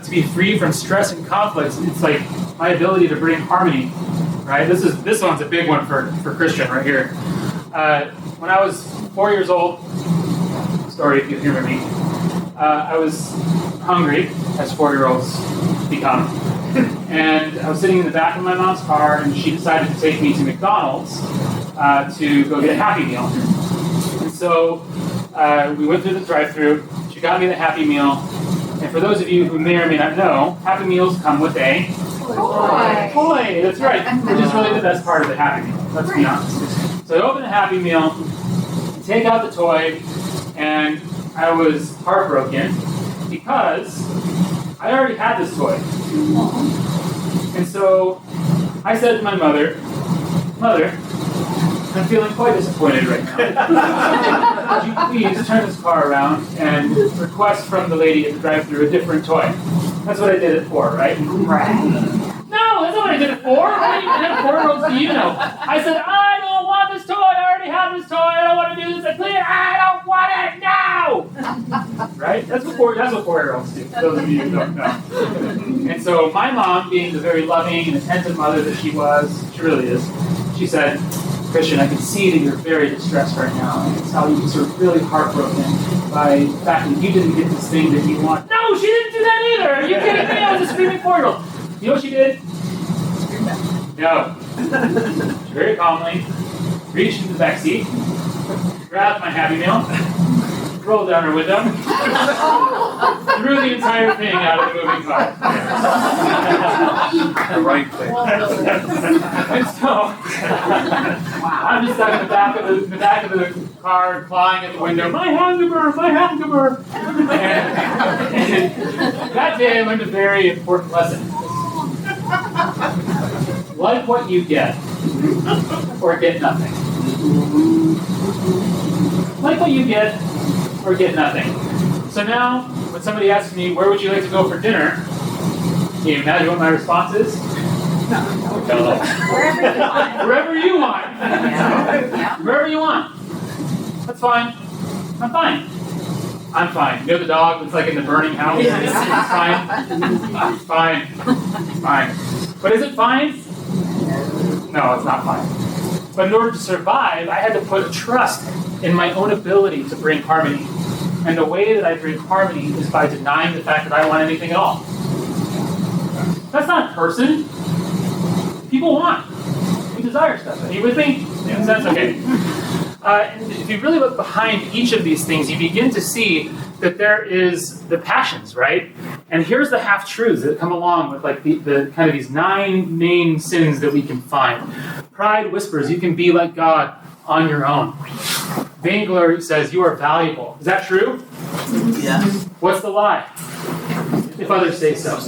to be free from stress and conflicts, it's like my ability to bring harmony. Right? This one's a big one for Christian right here. When I was 4 years old, story if you hear me, I was hungry, as 4-year-olds become, and I was sitting in the back of my mom's car, and she decided to take me to McDonald's to go get a Happy Meal. And so we went through the drive-thru. She got me the Happy Meal, and for those of you who may or may not know, Happy Meals come with a toy. That's right, which is really the best part of the Happy Meal. Let's be honest. So I open the Happy Meal, take out the toy, and I was heartbroken because I already had this toy. And so I said to my mother, Mother, I'm feeling quite disappointed right now. Would you please turn this car around and request from the lady at the drive-thru a different toy? That's what I did it for, right?
Right.
No, that's not what I did it for. What kind of 4-year-olds do you know? I said, I don't want this toy. I already have this toy. I don't want to do this. I don't want it now. Right? That's what 4-year-olds do, for those of you who don't know. And so my mom, being the very loving and attentive mother that she really is, she said, Christian, I can see that you're very distressed right now. I can tell you're sort of really heartbroken by the fact that you didn't get this thing that you want. No, she didn't do that either. Are you kidding me? I was a screaming 4-year-old. You know what she did? No. She very calmly reached into the back seat, grabbed my Happy Meal, rolled down her window, threw the entire thing out of the moving car.
The right thing.
And so I'm just stuck in the back of the car, clawing at the window. My hamburger, my hamburger. And that day I learned a very important lesson. Like what you get, or get nothing. Like what you get, or get nothing. So now, when somebody asks me, where would you like to go for dinner? Can you imagine what my response is? Wherever you want. Wherever you want. That's fine. I'm fine. I'm fine. You know the dog that's like in the burning house? It's fine. It's fine. It's fine. But is it fine? No, it's not fine. But in order to survive, I had to put trust in my own ability to bring harmony. And the way that I bring harmony is by denying the fact that I want anything at all. That's not a person. People want. We desire stuff. Are you with me? In a sense? Okay. And if you really look behind each of these things, you begin to see that there is the passions, right? And here's the half-truths that come along with like the kind of these 9 main sins that we can find. Pride whispers, you can be like God on your own. Vainglory says, you are valuable. Is that true?
Yes.
What's the lie? If others say so.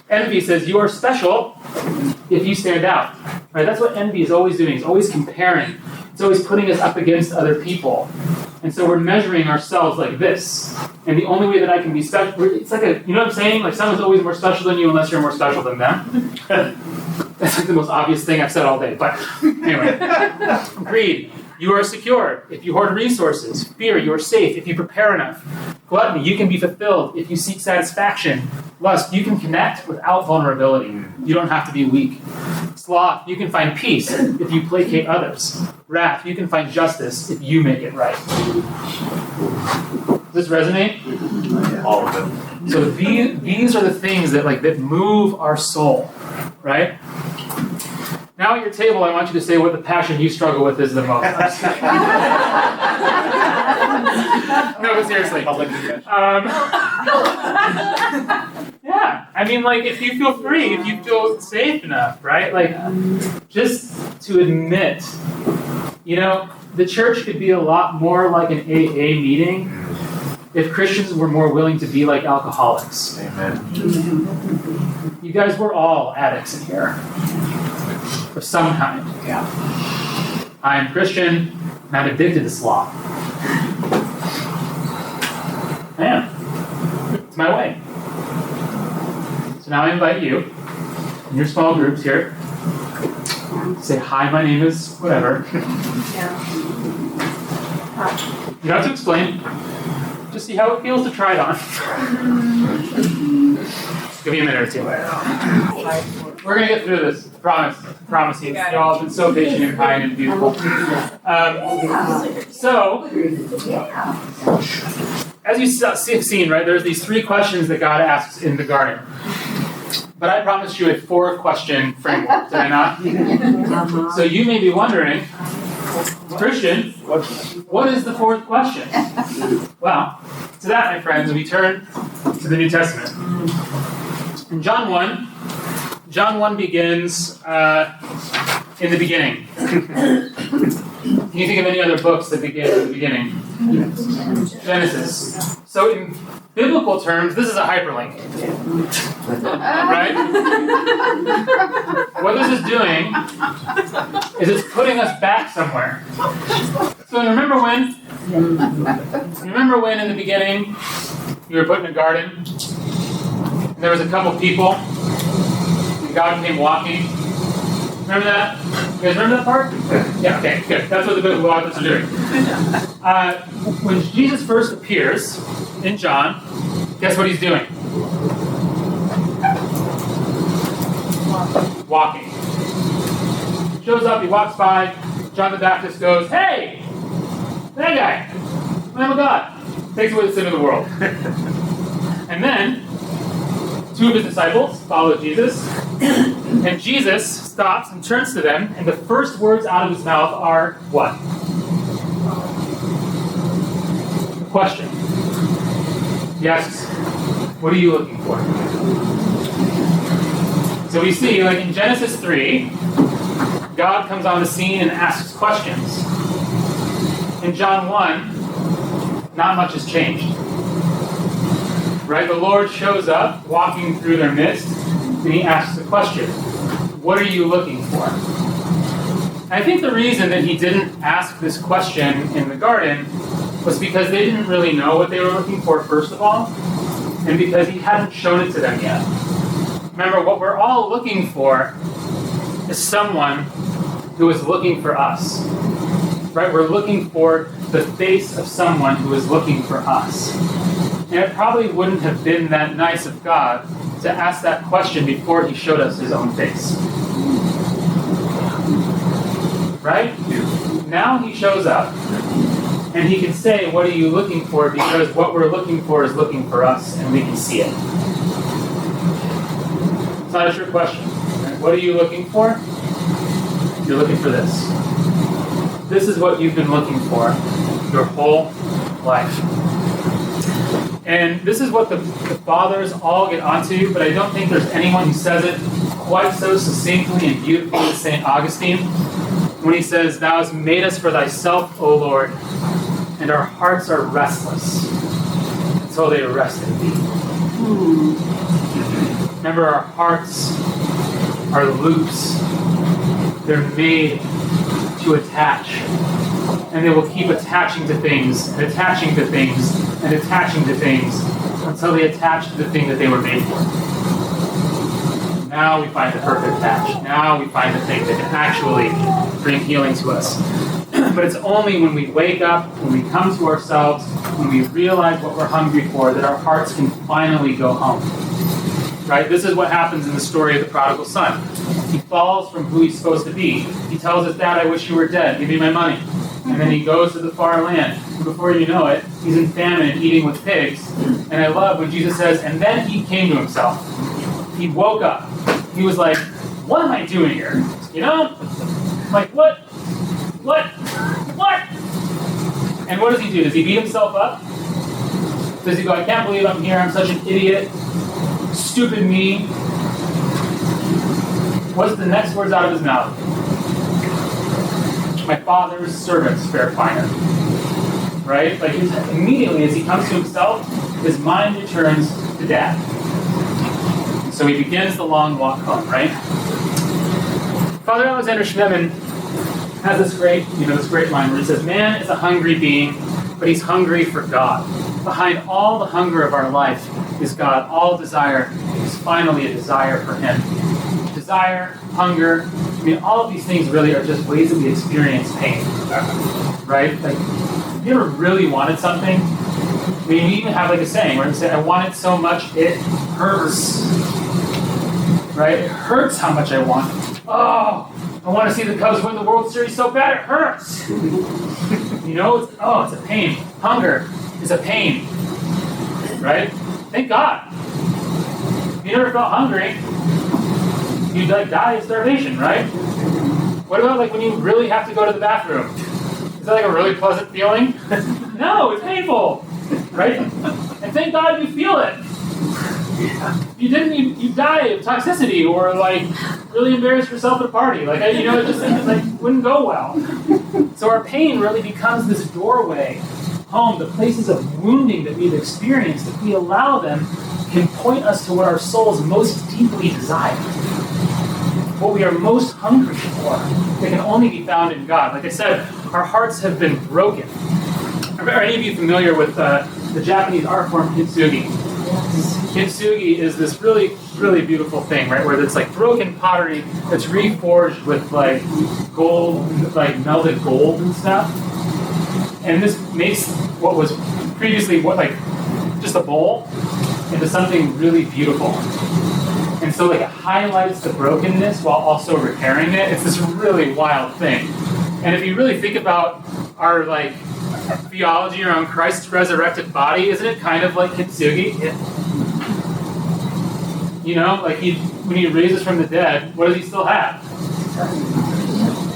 Envy says, you are special if you stand out. Right? That's what envy is always doing. It's always comparing. It's always putting us up against other people. And so we're measuring ourselves like this. And the only way that I can be special, it's like you know what I'm saying? Like someone's always more special than you unless you're more special than them. That's like the most obvious thing I've said all day. But anyway, greed. you are secure if you hoard resources. Fear, you are safe if you prepare enough. Gluttony, you can be fulfilled if you seek satisfaction. Lust, you can connect without vulnerability. You don't have to be weak. Sloth, you can find peace if you placate others. Wrath, you can find justice if you make it right. Does this resonate?
All of it.
So these are the things that that move our soul, right? Now at your table, I want you to say what the passion you struggle with is the most. I'm just kidding. No, but seriously. Yeah, I mean, if you feel free, if you feel safe enough, right? Just to admit, the church could be a lot more like an AA meeting if Christians were more willing to be like alcoholics.
Amen.
You guys were all addicts in here. Of some kind.
Yeah.
I'm Christian, and I'm addicted to sloth. I am. It's my way. So now I invite you, in your small groups here, say, hi, my name is whatever. You don't have to explain. Just see how it feels to try it on. Give me a minute or two. We're going to get through this. Promise you. Y'all have been so patient and kind and beautiful. So, as you've seen, right, there's these 3 questions that God asks in the garden. But I promised you a 4-question framework, did I not? So you may be wondering, Christian, what is the 4th question? Well, to that, my friends, we turn to the New Testament. In John 1 begins in the beginning. Can you think of any other books that begin in the beginning? Genesis. So in biblical terms, this is a hyperlink. Right? What this is doing is it's putting us back somewhere. So remember when in the beginning you were put in a garden and there was a couple people and God came walking? Remember that? You guys remember that part? Yeah, okay, good. That's what the biblical authors are doing. When Jesus first appears in John, guess what he's doing? Walking. Shows up, he walks by, John the Baptist goes, hey! That guy! Lamb of God! Takes away the sin of the world. And then, 2 of his disciples follow Jesus, and Jesus stops and turns to them, and the first words out of his mouth are what? A question. He asks, what are you looking for? So we see, in Genesis 3, God comes on the scene and asks questions. In John 1, not much has changed. Right? The Lord shows up, walking through their midst, and he asks the question, what are you looking for? And I think the reason that he didn't ask this question in the garden was because they didn't really know what they were looking for, first of all, and because he hadn't shown it to them yet. Remember, what we're all looking for is someone who is looking for us. Right? We're looking for the face of someone who is looking for us. And it probably wouldn't have been that nice of God to ask that question before he showed us his own face. Right? Now he shows up, and he can say, what are you looking for? Because what we're looking for is looking for us, and we can see it. It's not a trick question. Right? What are you looking for? You're looking for this. This is what you've been looking for your whole life. And this is what the fathers all get onto, but I don't think there's anyone who says it quite so succinctly and beautifully as St. Augustine, when he says, thou hast made us for thyself, O Lord, and our hearts are restless until they rest in thee. Remember, our hearts are loops. They're made to attach. And they will keep attaching to things, and attaching to things, and attaching to things, until they attach to the thing that they were made for. Now we find the perfect match. Now we find the thing that can actually bring healing to us. But it's only when we wake up, when we come to ourselves, when we realize what we're hungry for, that our hearts can finally go home. Right? This is what happens in the story of the prodigal son. He falls from who he's supposed to be. He tells his dad, I wish you were dead. Give me my money. And then he goes to the far land. And before you know it, he's in famine, eating with pigs. And I love when Jesus says, and then he came to himself. He woke up. He was like, what am I doing here? You know? Like, what? And what does he do? Does he beat himself up? Does he go, I can't believe I'm here, I'm such an idiot, stupid me? What's the next words out of his mouth? My father's servants fare finer. Right? Like, immediately as he comes to himself, his mind returns to dad. So he begins the long walk home, right? Father Alexander Schmemann has this great line where he says, man is a hungry being, but he's hungry for God. Behind all the hunger of our life is God. All desire is finally a desire for him. Desire, hunger, I mean, all of these things really are just ways that we experience pain. Right? Like, have you ever really wanted something? I mean, we even have like a saying where we say, I want it so much it hurts. Right? It hurts how much I want it. Oh, I want to see the Cubs win the World Series so bad it hurts. You know, it's a pain. Hunger is a pain. Right? Thank God. If you never felt hungry, you'd like die of starvation, right? What about like when you really have to go to the bathroom? Is that like a really pleasant feeling? No, it's painful. Right? And thank God you feel it. If you didn't, you die of toxicity or like really embarrass yourself at a party. Like, it just like wouldn't go well. So our pain really becomes this doorway home, the places of wounding that we've experienced. If we allow them, can point us to what our souls most deeply desire. What we are most hungry for. They can only be found in God. Like I said, our hearts have been broken. Are any of you familiar with the Japanese art form kintsugi? Kintsugi is this really, really beautiful thing, right? Where it's like broken pottery that's reforged with like gold, like melted gold and stuff. And this makes what was previously just a bowl into something really beautiful. And so like it highlights the brokenness while also repairing it. It's this really wild thing. And if you really think about our like theology around Christ's resurrected body, isn't it kind of like kintsugi? You know, like when he raises from the dead, what does he still have?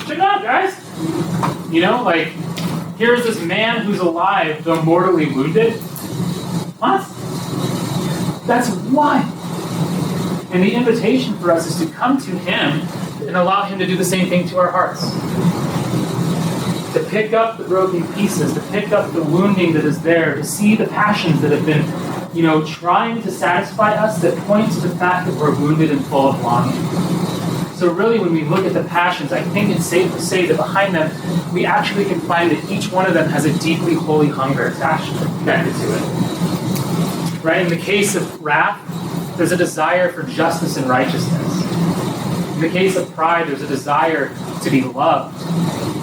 Check it out, guys! You know, like, here's this man who's alive, though mortally wounded. What? That's wild. And the invitation for us is to come to him and allow him to do the same thing to our hearts. To pick up the broken pieces, to pick up the wounding that is there, to see the passions that have been, trying to satisfy us, that points to the fact that we're wounded and full of longing. So really, when we look at the passions, I think it's safe to say that behind them, we actually can find that each one of them has a deeply holy hunger attached, connected to it. Right? In the case of wrath, there's a desire for justice and righteousness. In the case of pride, there's a desire to be loved.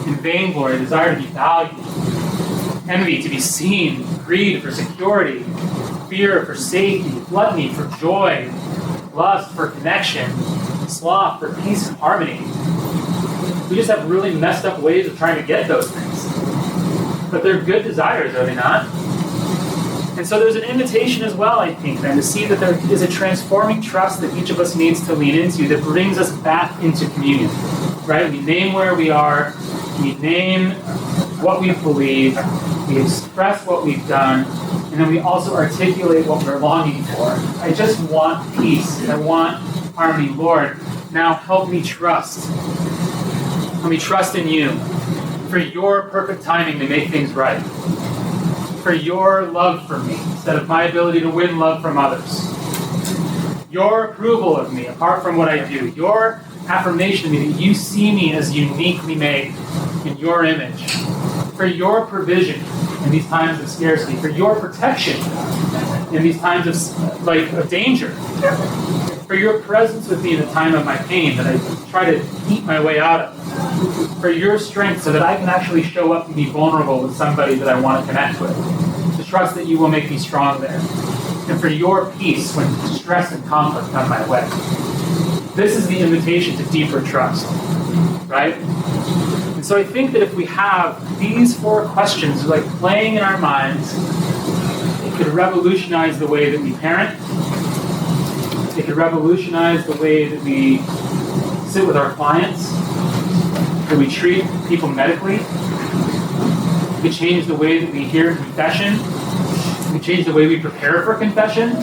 In vainglory, a desire to be valued. Envy, to be seen. Greed, for security. Fear, for safety. Gluttony, for joy. Lust, for connection. Sloth, for peace and harmony. We just have really messed up ways of trying to get those things. But they're good desires, are they not? And so there's an invitation as well, I think, then, to see that there is a transforming trust that each of us needs to lean into that brings us back into communion. Right? We name where we are, we name what we believe, we express what we've done, and then we also articulate what we're longing for. I just want peace. I want harmony. Lord, now help me trust. Let me trust in you for your perfect timing to make things right. For your love for me, instead of my ability to win love from others. Your approval of me, apart from what I do. Your affirmation of me, that you see me as uniquely made in your image. For your provision in these times of scarcity. For your protection in these times of danger. For your presence with me in the time of my pain that I try to eat my way out of. For your strength so that I can actually show up and be vulnerable with somebody that I want to connect with. To trust that you will make me strong there. And for your peace when stress and conflict come my way. This is the invitation to deeper trust, right? And so I think that if we have these 4 questions like playing in our minds, it could revolutionize the way that we parent. It could revolutionize the way that we sit with our clients, that we treat people medically. It could change the way that we hear confession. It could change the way we prepare for confession.